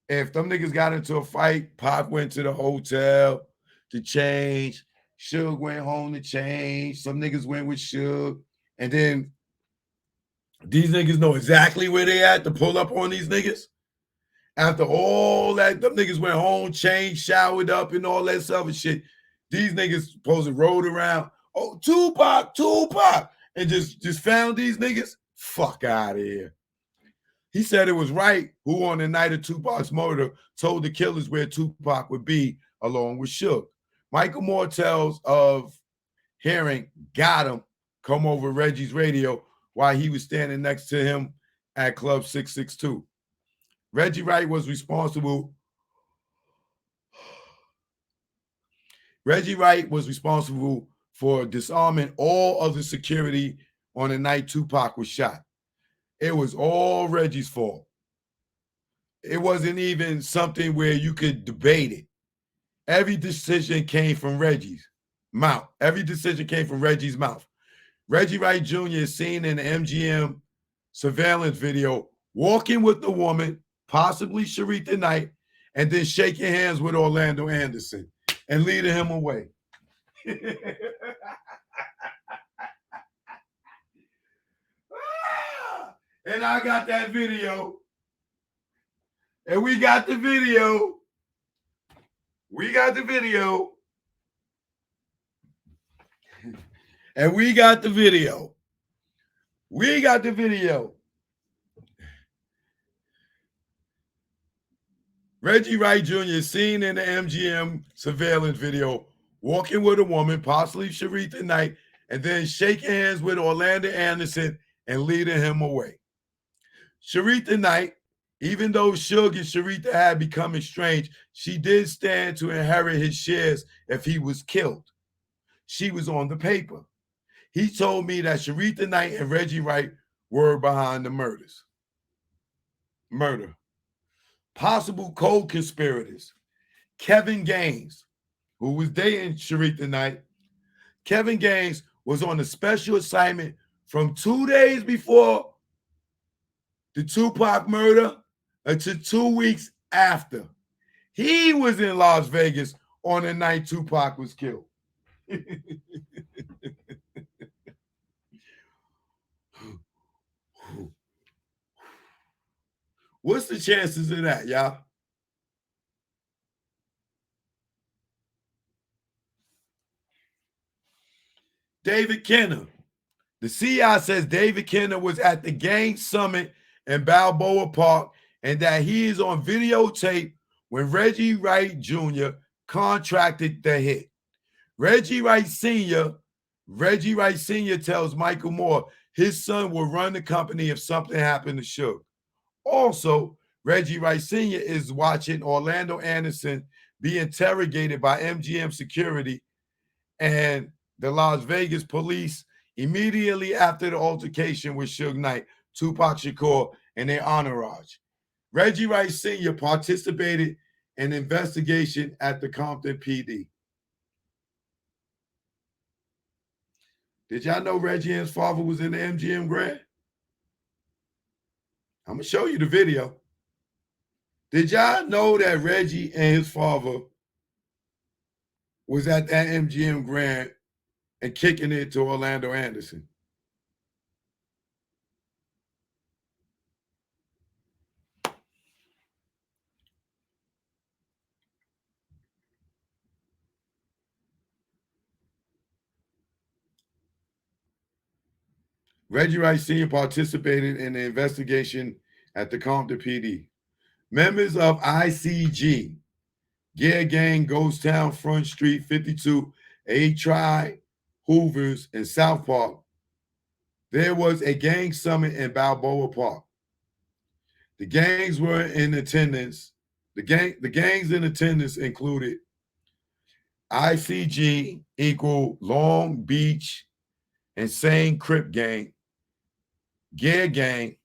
If them niggas got into a fight, Pac went to the hotel to change, Suge went home to change, some niggas went with Suge, and then these niggas know exactly where they at to pull up on these niggas. After all that, them niggas went home, changed, showered up, and all that stuff and shit. These niggas supposed to rode around. Oh, Tupac, and just found these niggas. Fuck out of here. He said it was Wright who, on the night of Tupac's murder, told the killers where Tupac would be, along with Suge. Michael Moore tells of hearing "Got Him" come over Reggie's radio while he was standing next to him at Club 662. Reggie Wright was responsible. Reggie Wright was responsible for disarming all of the security on the night Tupac was shot. It was all Reggie's fault. It wasn't even something where you could debate it. Every decision came from Reggie's mouth. Reggie Wright Jr. is seen in the MGM surveillance video walking with the woman, possibly Sharitha Knight, and then shaking hands with Orlando Anderson and leading him away. And I got that video. And we got the video. And we got the video. Reggie Wright Jr. is seen in the MGM surveillance video walking with a woman, possibly Sharitha Knight, and then shaking hands with Orlando Anderson and leading him away. Sharitha Knight, even though Suge and Sharitha had become estranged, she did stand to inherit his shares if he was killed. She was on the paper. He told me that Sharitha Knight and Reggie Wright were behind the murder. Possible co-conspirators. Kevin Gaines, who was dating Sharitha Knight. Kevin Gaines was on a special assignment from 2 days before the Tupac murder until 2 weeks after. He was in Las Vegas on the night Tupac was killed. What's the chances of that, y'all? David Kenner. The CI says David Kenner was at the gang summit in Balboa Park and that he is on videotape when Reggie Wright Jr. contracted the hit. Reggie Wright Sr. tells Michael Moore his son will run the company if something happened to Suge. Also, Reggie Wright Sr. is watching Orlando Anderson be interrogated by MGM security and the Las Vegas police immediately after the altercation with Suge Knight, Tupac Shakur, and their entourage. Reggie Wright Sr. participated in an investigation at the Compton PD. Did y'all know Reggie and his father was in the MGM Grand? I'm going to show you the video. Did y'all know that Reggie and his father was at that MGM Grand and kicking it to Orlando Anderson? Reggie Wright Sr. participated in the investigation at the Compton PD. Members of ICG, Gear Gang, Ghost Town, Front Street, 52, A-Tri, Hoovers, and South Park. There was a gang summit in Balboa Park. The gangs were in attendance. The gangs in attendance included ICG equal Long Beach Insane Crip Gang, Gear Gang,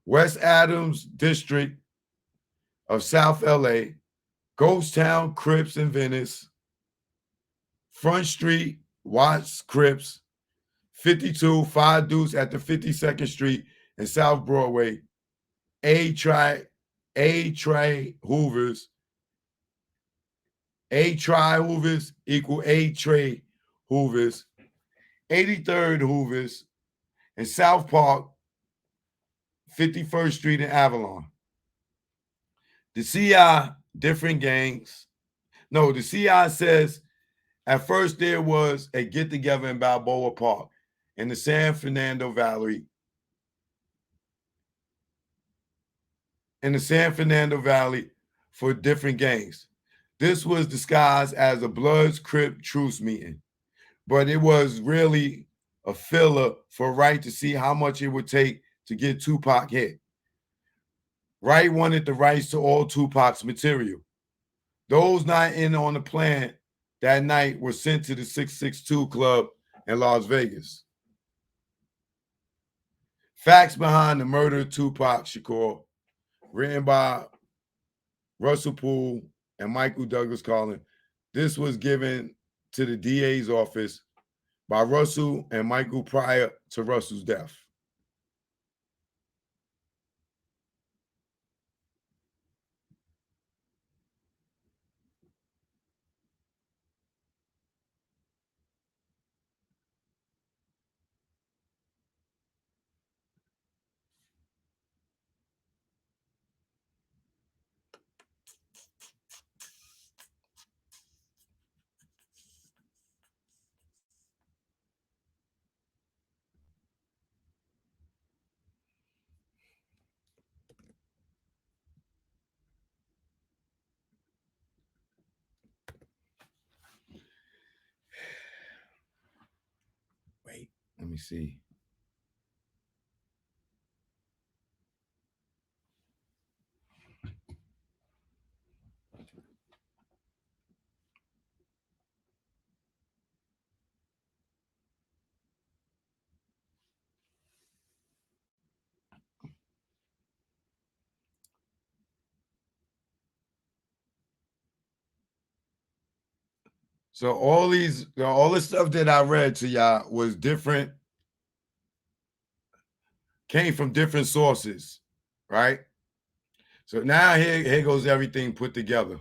West Adams District of South LA, Ghost Town Crips in Venice, Front Street Watts Crips, 52 Five Deuce at the 52nd Street and South Broadway, A-Tri Hoovers, A-Tri Hoovers equal A-Tray Hoovers, 83rd Hoovers, and South Park, 51st Street in Avalon. The CI, different gangs. No, the CI says at first there was a get-together in Balboa Park in the San Fernando Valley. For different gangs. This was disguised as a Bloods Crip truce meeting, but it was really a filler for Wright to see how much it would take to get Tupac hit. Wright wanted the rights to all Tupac's material. Those not in on the plan that night were sent to the 662 Club in Las Vegas. Facts behind the murder of Tupac Shakur, written by Russell Poole and Michael Douglas Collin. This was given to the DA's office by Russell and Michael prior to Russell's death. Wait, let me see. So all this stuff that I read to y'all was different, came from different sources, right? So now here goes everything put together.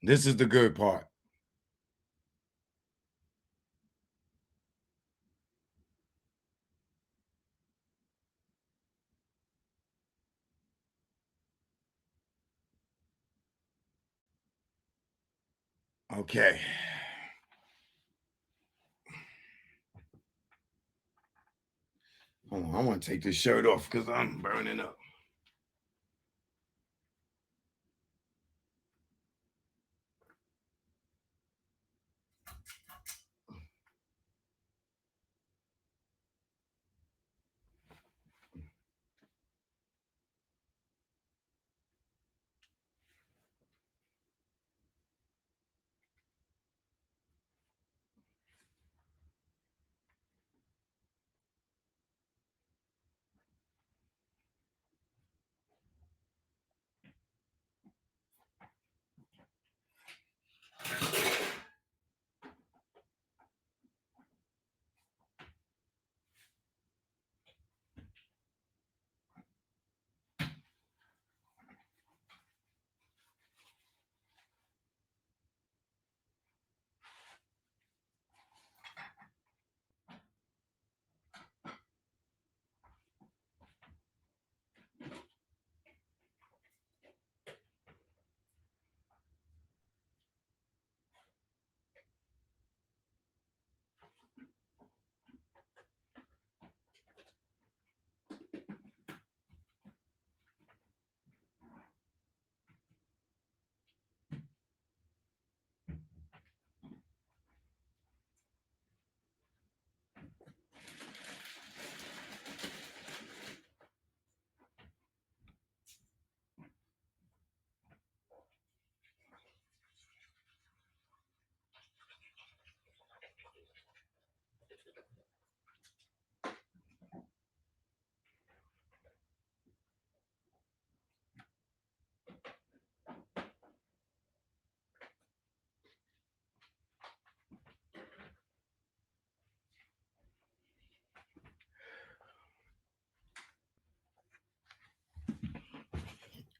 This is the good part. Okay. Hold on, I want to take this shirt off because I'm burning up.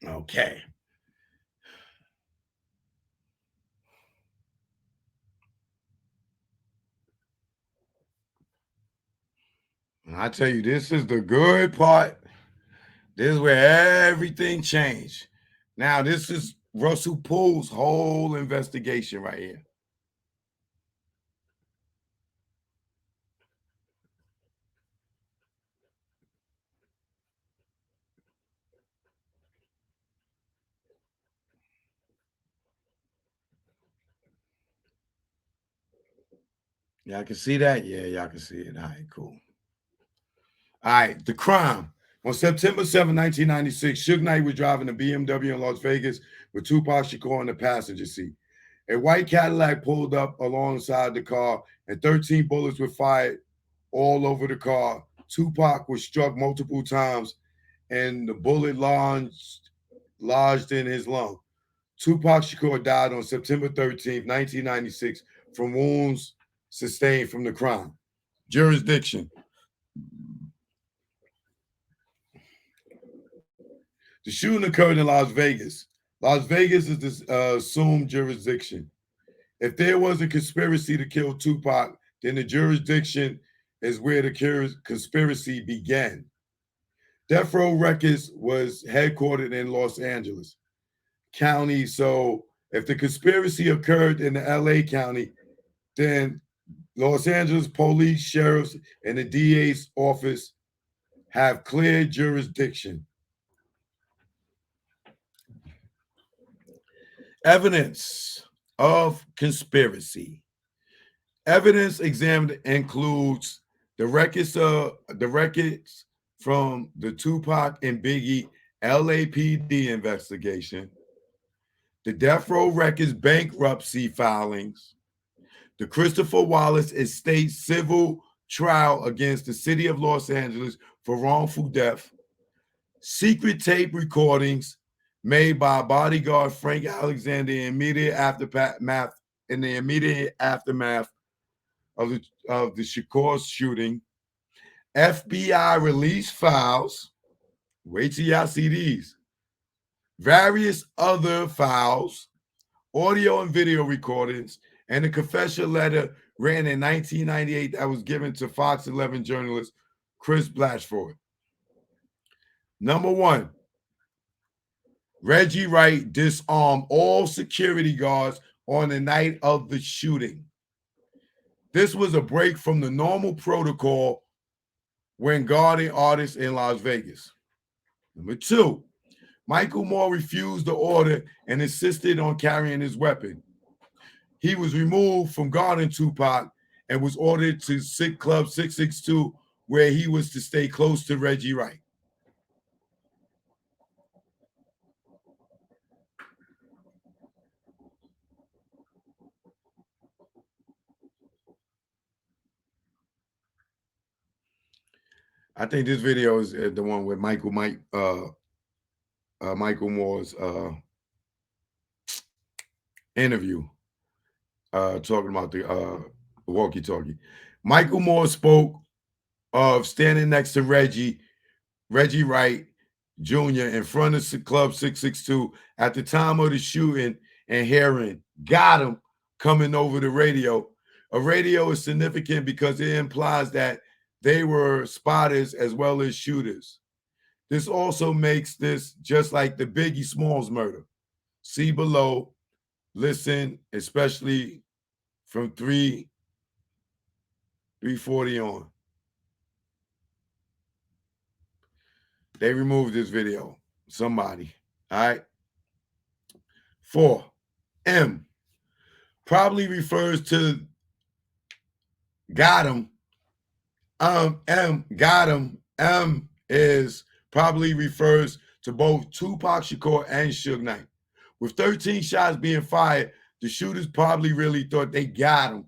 Okay. And I tell you, this is the good part. This is where everything changed. Now, this is Russell Poole's whole investigation right here. Y'all can see that? Yeah, y'all can see it. All right, cool. All right, the crime. On September 7, 1996, Suge Knight was driving a BMW in Las Vegas with Tupac Shakur in the passenger seat. A white Cadillac pulled up alongside the car, and 13 bullets were fired all over the car. Tupac was struck multiple times, and the bullet lodged in his lung. Tupac Shakur died on September 13th, 1996, from wounds sustained from the crime. Jurisdiction. The shooting occurred in Las Vegas. Las Vegas is the assumed jurisdiction. If there was a conspiracy to kill Tupac, then the jurisdiction is where the conspiracy began. Death Row Records was headquartered in Los Angeles County. So if the conspiracy occurred in the LA County, then Los Angeles police, sheriffs, and the DA's office have clear jurisdiction. Evidence of conspiracy. Evidence examined includes the records from the Tupac and Biggie LAPD investigation, the Death Row Records bankruptcy filings, the Christopher Wallace estate civil trial against the city of Los Angeles for wrongful death, secret tape recordings made by bodyguard Frank Alexander in the immediate aftermath of the Shakur shooting, FBI release files. Wait till y'all see these. Various other files, audio and video recordings, and a confession letter written in 1998 that was given to Fox 11 journalist Chris Blatchford. Number one, Reggie Wright disarmed all security guards on the night of the shooting. This was a break from the normal protocol when guarding artists in Las Vegas. Number two, Michael Moore refused the order and insisted on carrying his weapon. He was removed from guarding Tupac and was ordered to Club 662, where he was to stay close to Reggie Wright. I think this video is the one with Michael Moore's interview, talking about the walkie-talkie. Michael Moore spoke of standing next to Reggie Wright Jr. in front of Club 662 at the time of the shooting and hearing "Got him" coming over the radio. A radio is significant because it implies that they were spotters as well as shooters. This also makes this just like the Biggie Smalls murder. See below, listen, especially from 340 on. They removed this video. Somebody. All right. 4. M probably refers to got him. M got him. M is probably refers to both Tupac Shakur and Suge Knight. With 13 shots being fired, the shooters probably really thought they got him.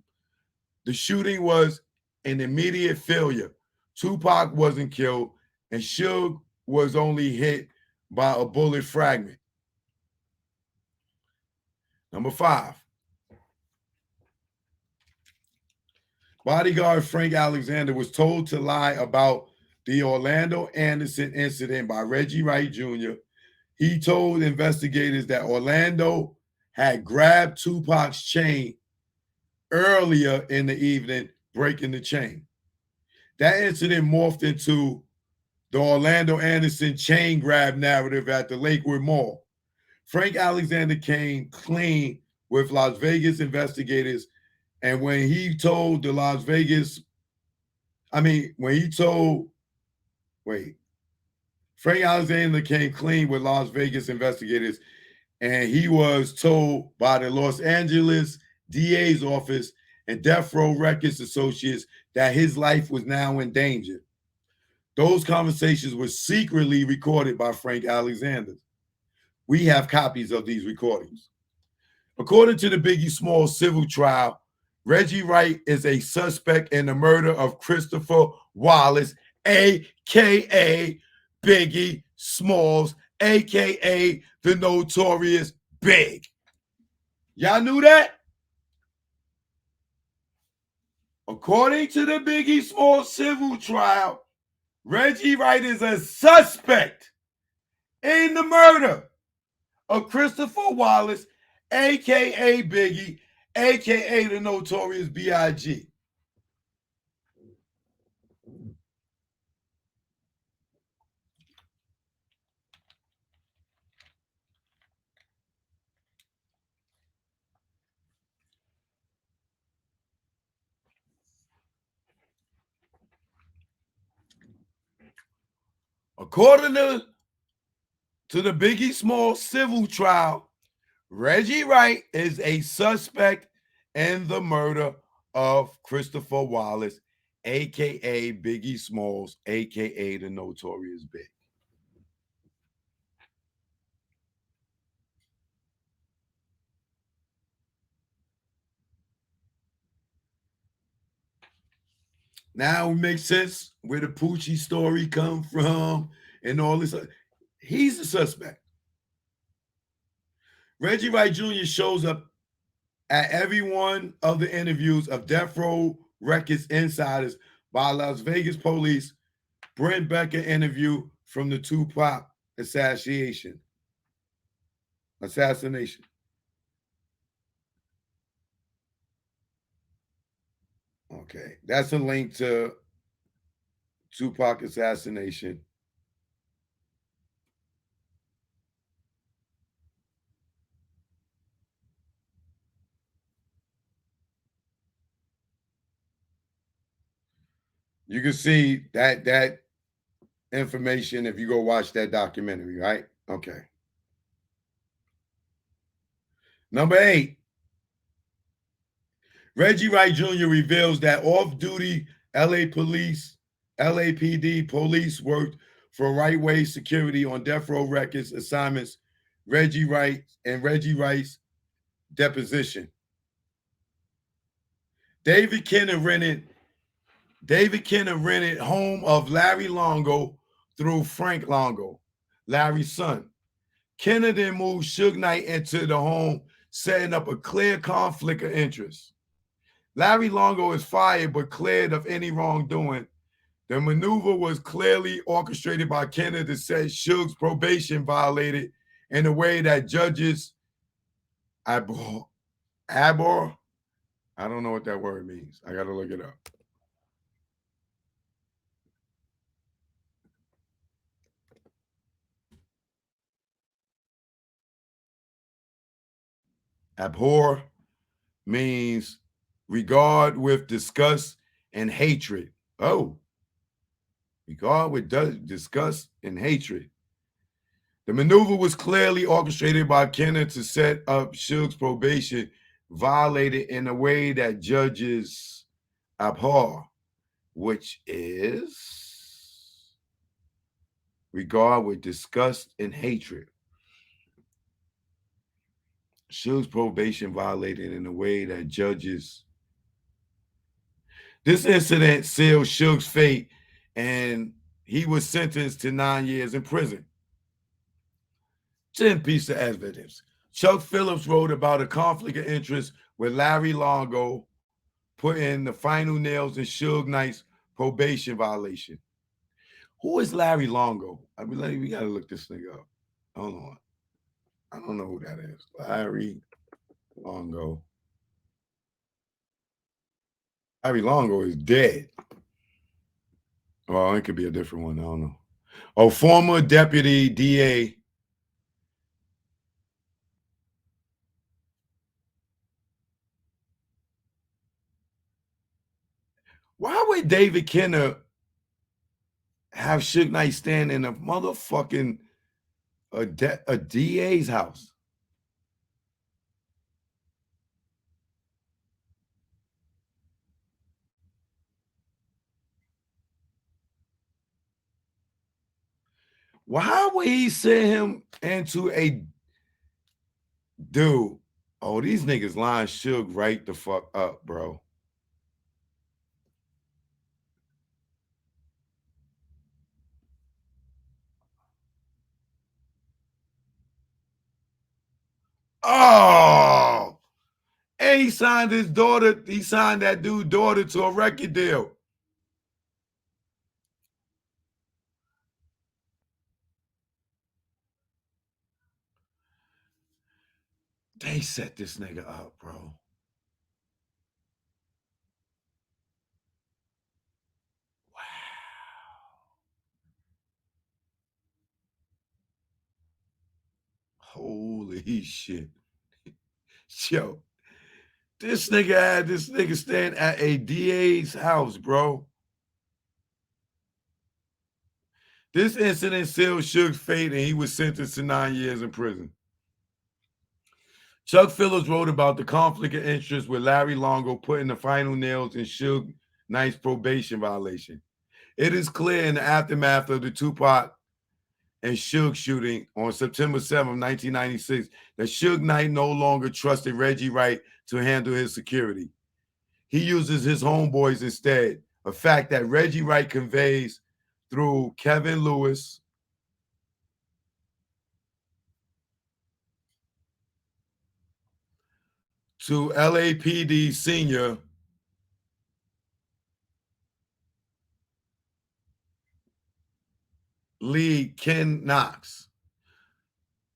The shooting was an immediate failure. Tupac wasn't killed, and Suge was only hit by a bullet fragment. Number 5. Bodyguard Frank Alexander was told to lie about the Orlando Anderson incident by Reggie Wright Jr. He told investigators that Orlando had grabbed Tupac's chain earlier in the evening, breaking the chain. That incident morphed into the Orlando Anderson chain grab narrative at the Lakewood Mall. Frank Alexander came clean with Las Vegas investigators, and when he told the Las Vegas, Frank Alexander came clean with Las Vegas investigators, and he was told by the Los Angeles DA's office and Death Row Records associates that his life was now in danger. Those conversations were secretly recorded by Frank Alexander. We have copies of these recordings. According to the Biggie Smalls civil trial, Reggie Wright is a suspect in the murder of Christopher Wallace, a.k.a. Biggie Smalls, a.k.a. the Notorious Big. Y'all knew that? According to the Biggie Smalls civil trial, Reggie Wright is a suspect in the murder of Christopher Wallace, a.k.a. Biggie, a.k.a. the Notorious B.I.G. According to the Biggie Smalls civil trial, Reggie Wright is a suspect in the murder of Christopher Wallace, a.k.a. Biggie Smalls, a.k.a. the Notorious Big. Now it makes sense where the Poochie story come from and all this. He's a suspect. Reggie Wright Jr. shows up at every one of the interviews of Death Row Records insiders by Las Vegas police. Brent Becker interview from the Tupac assassination. Okay, that's a link to Tupac assassination. You can see that information if you go watch that documentary, right? Okay. Number 8, Reggie Wright Jr. reveals that off-duty LA police, LAPD police worked for Right Way Security on death row records assignments. Reggie Wright's deposition. David Kenner rented home of Larry Longo through Frank Longo, Larry's son. Kenner then moved Suge Knight into the home, setting up a clear conflict of interest. Larry Longo is fired but cleared of any wrongdoing. The maneuver was clearly orchestrated by Kenner to set Suge's probation violated in a way that judges Abou, I don't know what that word means. I got to look it up. Abhor means regard with disgust and hatred. Oh, regard with disgust and hatred. The maneuver was clearly orchestrated by Kenner to set up Suge's probation, violated in a way that judges abhor, which is regard with disgust and hatred. Suge's probation violated in a way that judges. This incident sealed Suge's fate, and he was sentenced to 9 years in prison. 10 pieces of evidence. Chuck Phillips wrote about a conflict of interest with Larry Longo, putting the final nails in Suge Knight's probation violation. Who is Larry Longo? I mean, we got to look this thing up. Hold on. I don't know who that is. Larry Longo. Larry Longo is dead. Well, it could be a different one. I don't know. Oh, former deputy DA. Why would David Kenner have Suge Knight stand in a motherfucking a DA's house? Why would he send him into a dude? Oh, these niggas line Suge right the fuck up, bro. Oh, and he signed his daughter. He signed that dude's daughter to a record deal. They set this nigga up, bro. Holy shit. Yo, this nigga had this nigga stand at a DA's house, bro. This incident sealed Suge's fate, and he was sentenced to 9 years in prison. Chuck Phillips wrote about the conflict of interest with Larry Longo putting the final nails in Suge Knight's probation violation. It is clear in the aftermath of the Tupac and Suge shooting on September 7, 1996, that Suge Knight no longer trusted Reggie Wright to handle his security. He uses his homeboys instead, a fact that Reggie Wright conveys through Kevin Lewis, to LAPD senior lead Ken Knox.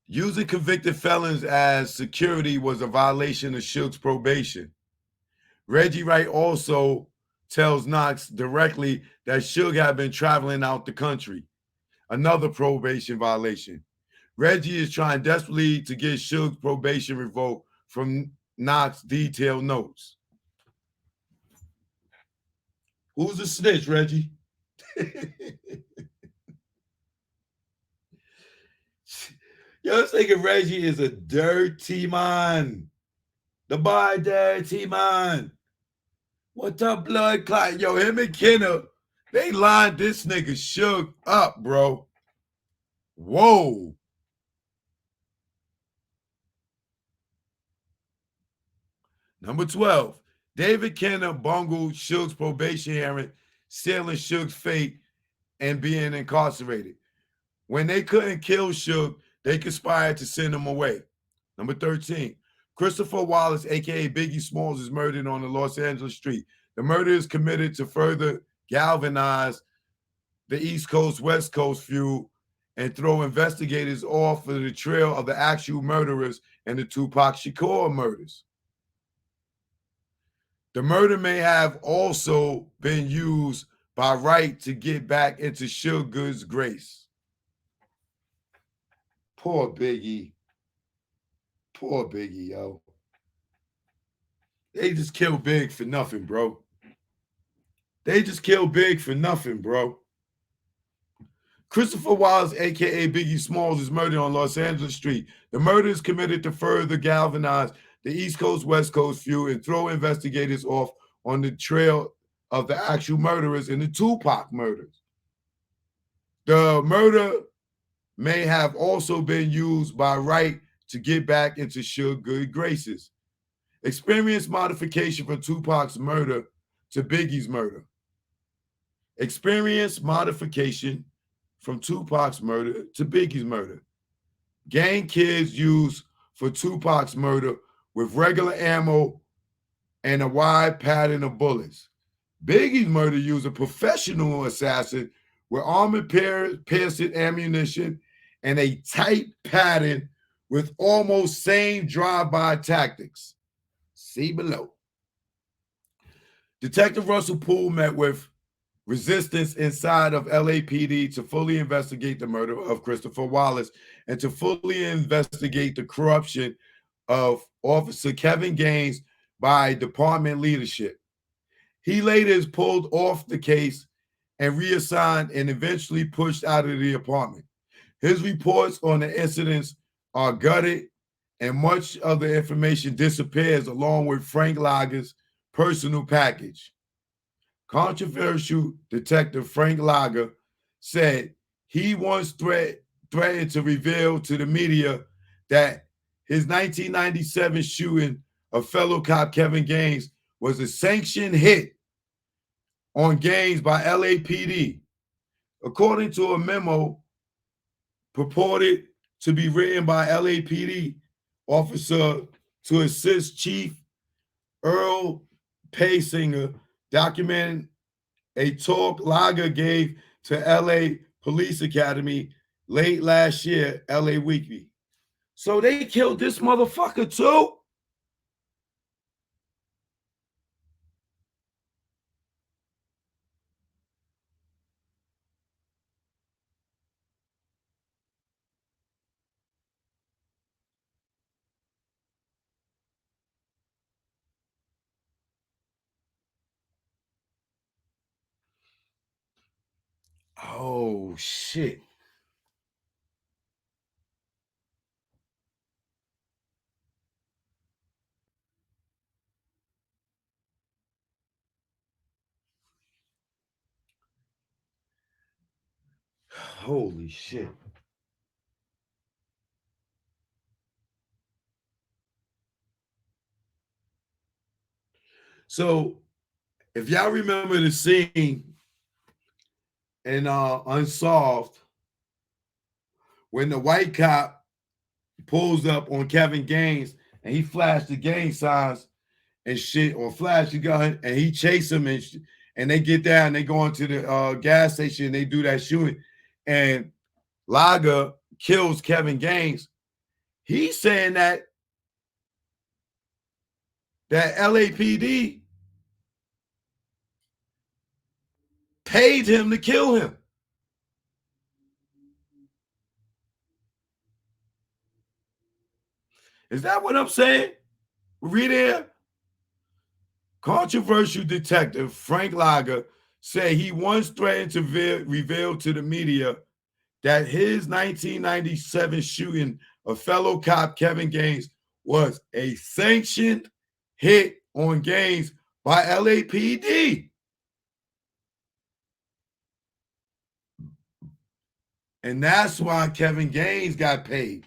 Using convicted felons as security was a violation of Suge's probation. Reggie Wright also tells Knox directly that Suge had been traveling out the country, another probation violation. Reggie is trying desperately to get Suge's probation revoked from Knox's detailed notes. Who's a snitch, Reggie? Yo, this nigga Reggie is a dirty man. The boy dirty man. What up, blood clot? Yo, him and Kenna, they lined this nigga shook up, bro. Whoa. Number 12, David Kenna bungled Suge's probation hearing, sealing Suge's fate and being incarcerated. When they couldn't kill Suge, they conspired to send him away. Number 13, Christopher Wallace, aka Biggie Smalls, is murdered on the Los Angeles street. The murder is committed to further galvanize the East Coast West Coast feud and throw investigators off of the trail of the actual murderers and the Tupac Shakur murders. The murder may have also been used by Wright to get back into Suge's grace. Poor Biggie. Poor Biggie, yo. They just killed Big for nothing, bro. They just killed Big for nothing, bro. Christopher Wallace, a.k.a. Biggie Smalls, is murdered on Los Angeles street. The murder is committed to further galvanize the East Coast West Coast feud and throw investigators off on the trail of the actual murderers in the Tupac murders. The murder may have also been used by Wright to get back into Suge's good graces. Experience modification from Tupac's murder to Biggie's murder. Experience modification from Tupac's murder to Biggie's murder. Gang kids used for Tupac's murder with regular ammo and a wide pattern of bullets. Biggie's murder used a professional assassin with armor-piercing ammunition and a tight pattern with almost same drive-by tactics. See below. Detective Russell Poole met with resistance inside of LAPD to fully investigate the murder of Christopher Wallace and to fully investigate the corruption of Officer Kevin Gaines by department leadership. He later is pulled off the case and reassigned and eventually pushed out of the apartment. His reports on the incidents are gutted and much of the information disappears along with Frank Lager's personal package. Controversial Detective Frank Lager said he once threatened to reveal to the media that his 1997 shooting of fellow cop Kevin Gaines was a sanctioned hit on Gaines by LAPD. According to a memo purported to be written by LAPD officer to assist Chief Earl Paysinger, documenting a talk Lager gave to LA Police Academy late last year, LA Weekly. So they killed this motherfucker too? Oh, shit. Holy shit. So, if y'all remember the scene in Unsolved when the white cop pulls up on Kevin Gaines and he flashed the gang signs and shit, or flash the gun, and he chase him and they get there and they go into the gas station and they do that shooting, and Lager kills Kevin Gaines. He's saying that LAPD paid him to kill him. Is that what I'm saying? Read it. Controversial detective Frank Lager said he once threatened to reveal to the media that his 1997 shooting of fellow cop Kevin Gaines was a sanctioned hit on Gaines by LAPD. And that's why Kevin Gaines got paid.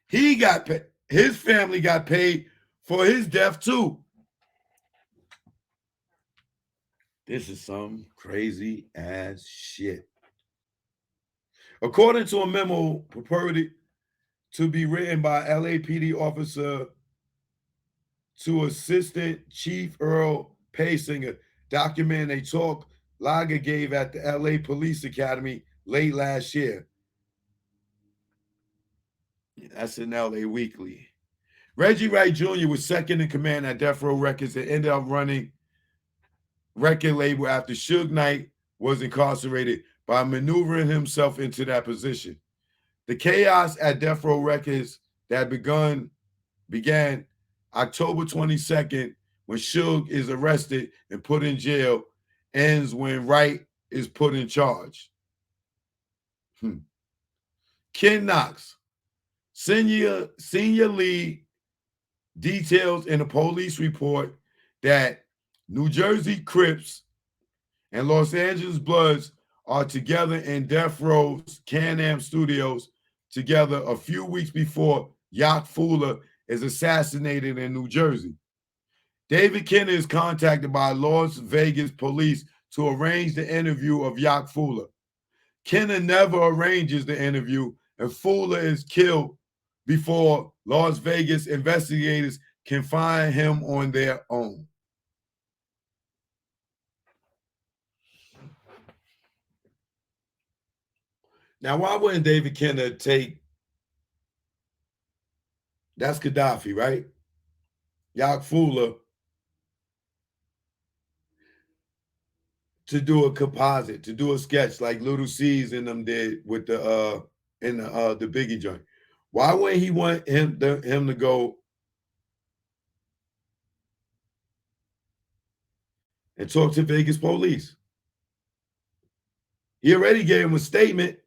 He got paid. His family got paid for his death too. This is some crazy ass shit. According to a memo purported to be written by LAPD officer to Assistant Chief Earl Paysinger, documenting a talk Lager gave at the LA Police Academy late last year. That's in LA Weekly. Reggie Wright Jr. was second in command at Death Row Records and ended up running record label after Suge Knight was incarcerated by maneuvering himself into that position. The chaos at Death Row Records that began October 22nd when Suge is arrested and put in jail ends when Wright is put in charge. Ken Knox, senior lead, details in a police report that New Jersey Crips and Los Angeles Bloods are together in Death Row's Can-Am Studios together a few weeks before Yak Fuller is assassinated in New Jersey. David Kenner is contacted by Las Vegas police to arrange the interview of Yak Fuller. Kenner never arranges the interview, and Fuller is killed before Las Vegas investigators can find him on their own. Now, why wouldn't David Kenner take, that's Gaddafi, right? Yak Fuller, to do a composite, to do a sketch like Little C's and them did with the Biggie joint. Why wouldn't he want him to go and talk to Vegas police? He already gave him a statement.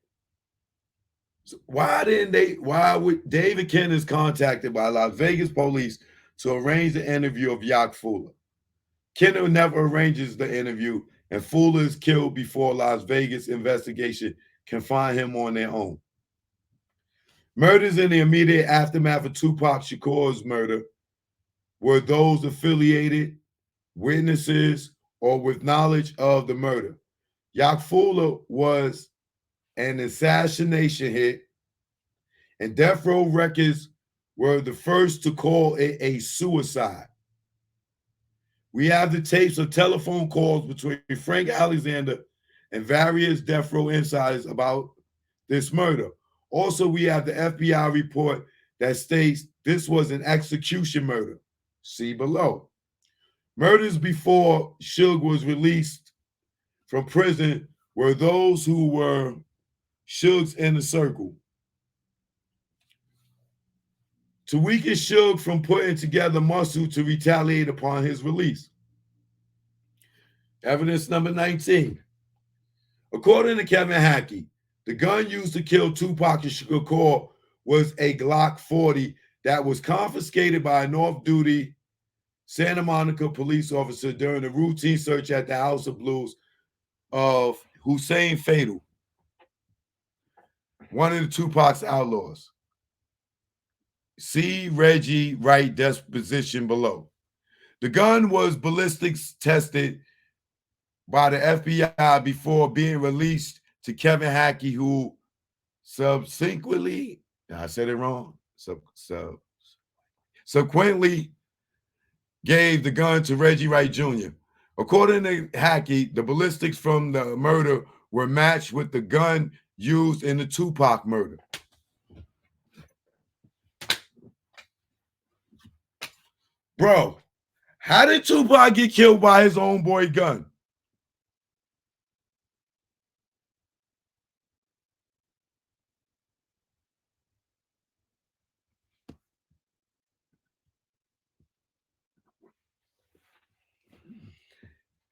So why would David Kenner's contacted by Las Vegas police to arrange the interview of Yak Fuller? Kenner never arranges the interview, and Fuller is killed before Las Vegas investigation can find him on their own. Murders in the immediate aftermath of Tupac Shakur's murder were those affiliated, witnesses, or with knowledge of the murder. Yak Fuller was an assassination hit, and Death Row Records were the first to call it a suicide. We have the tapes of telephone calls between Frank Alexander and various Death Row insiders about this murder. Also, we have the FBI report that states this was an execution murder. See below. Murders before Suge was released from prison were those who were Suge's inner circle. To weaken Suge from putting together muscle to retaliate upon his release. Evidence number 19. According to Kevin Hackey, the gun used to kill Tupac and Shakur was a Glock 40 that was confiscated by an off-duty Santa Monica police officer during a routine search at the House of Blues of Hussein Fatal, one of the Tupac's outlaws. See Reggie Wright disposition below. The gun was ballistics tested by the FBI before being released to Kevin Hackey, who subsequently, I said it wrong, subsequently gave the gun to Reggie Wright Jr. According to Hackey, the ballistics from the murder were matched with the gun used in the Tupac murder. Bro, how did Tupac get killed by his own boy gun?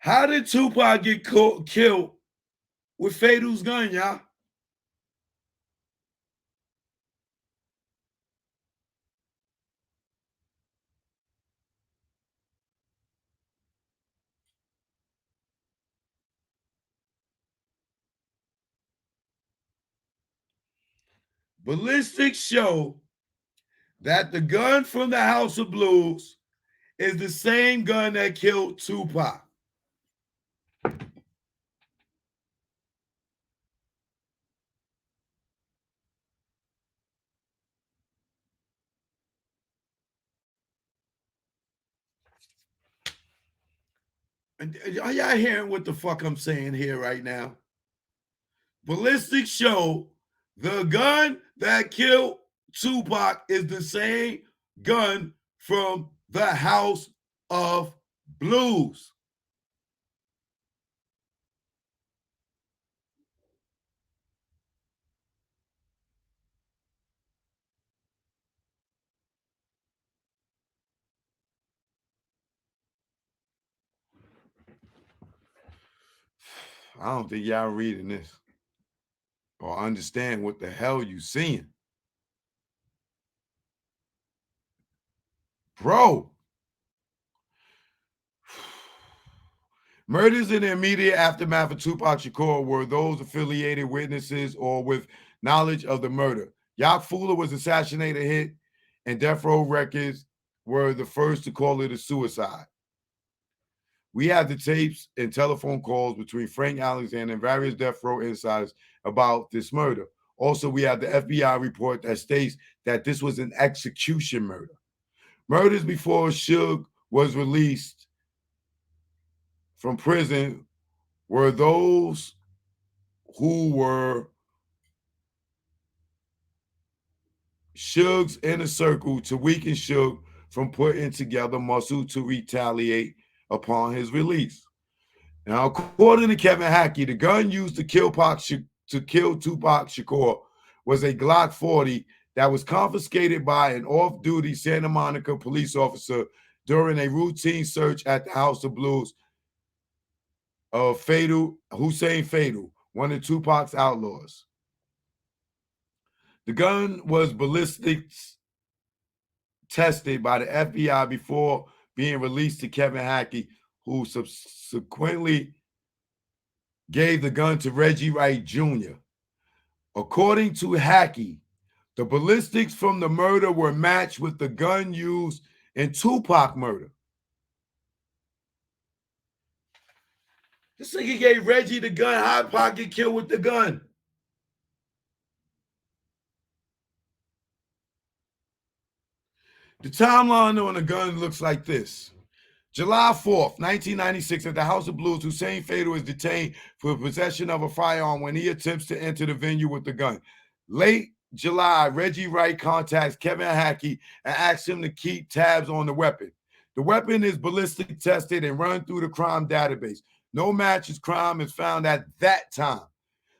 How did Tupac get killed with Fatal's gun, y'all? Ballistics show that the gun from the House of Blues is the same gun that killed Tupac. Are y'all hearing what the fuck I'm saying here right now? Ballistics show the gun that killed Tupac is the same gun from the House of Blues. I don't think y'all reading this or understand what the hell you seeing. Bro, murders in the immediate aftermath of Tupac Shakur were those affiliated witnesses or with knowledge of the murder. Yak Fuller was assassinated, hit, and Death Row Records were the first to call it a suicide. We have the tapes and telephone calls between Frank Alexander and various Death Row insiders about this murder. Also, we have the FBI report that states that this was an execution murder. Murders before Suge was released from prison were those who were Suge's inner circle to weaken Suge from putting together muscle to retaliate upon his release. Now, according to Kevin Hackey, the gun used to kill Tupac Shakur was a Glock 40 that was confiscated by an off-duty Santa Monica police officer during a routine search at the House of Blues of Hussein Fatal, one of Tupac's outlaws. The gun was ballistics tested by the FBI before being released to Kevin Hackey, who subsequently gave the gun to Reggie Wright Jr. According to Hackey, the ballistics from the murder were matched with the gun used in Tupac murder. This nigga gave Reggie the gun. How Pac get killed with the gun? The timeline on the gun looks like this. July 4th, 1996, at the House of Blues, Hussein Fatal is detained for possession of a firearm when he attempts to enter the venue with the gun. Late July, Reggie Wright contacts Kevin Hackey and asks him to keep tabs on the weapon. The weapon is ballistic tested and run through the crime database. No matches crime is found at that time.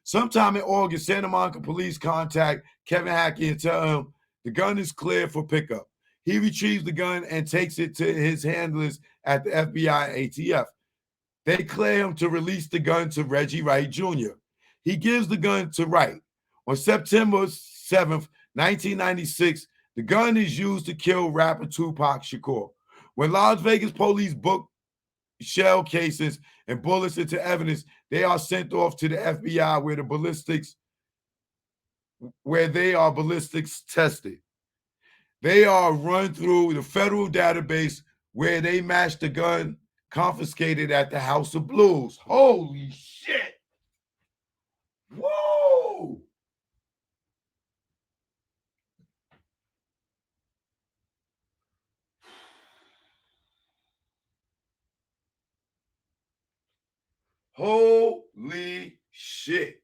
Sometime in August, Santa Monica police contact Kevin Hackey and tell him the gun is cleared for pickup. He retrieves the gun and takes it to his handlers at the FBI ATF. They clear him to release the gun to Reggie Wright Jr. He gives the gun to Wright. On September 7th, 1996, the gun is used to kill rapper Tupac Shakur. When Las Vegas police book shell cases and bullets into evidence, they are sent off to the FBI where they are ballistics tested. They are run through the federal database where they match the gun confiscated at the House of Blues. Holy shit. Whoa. Holy shit.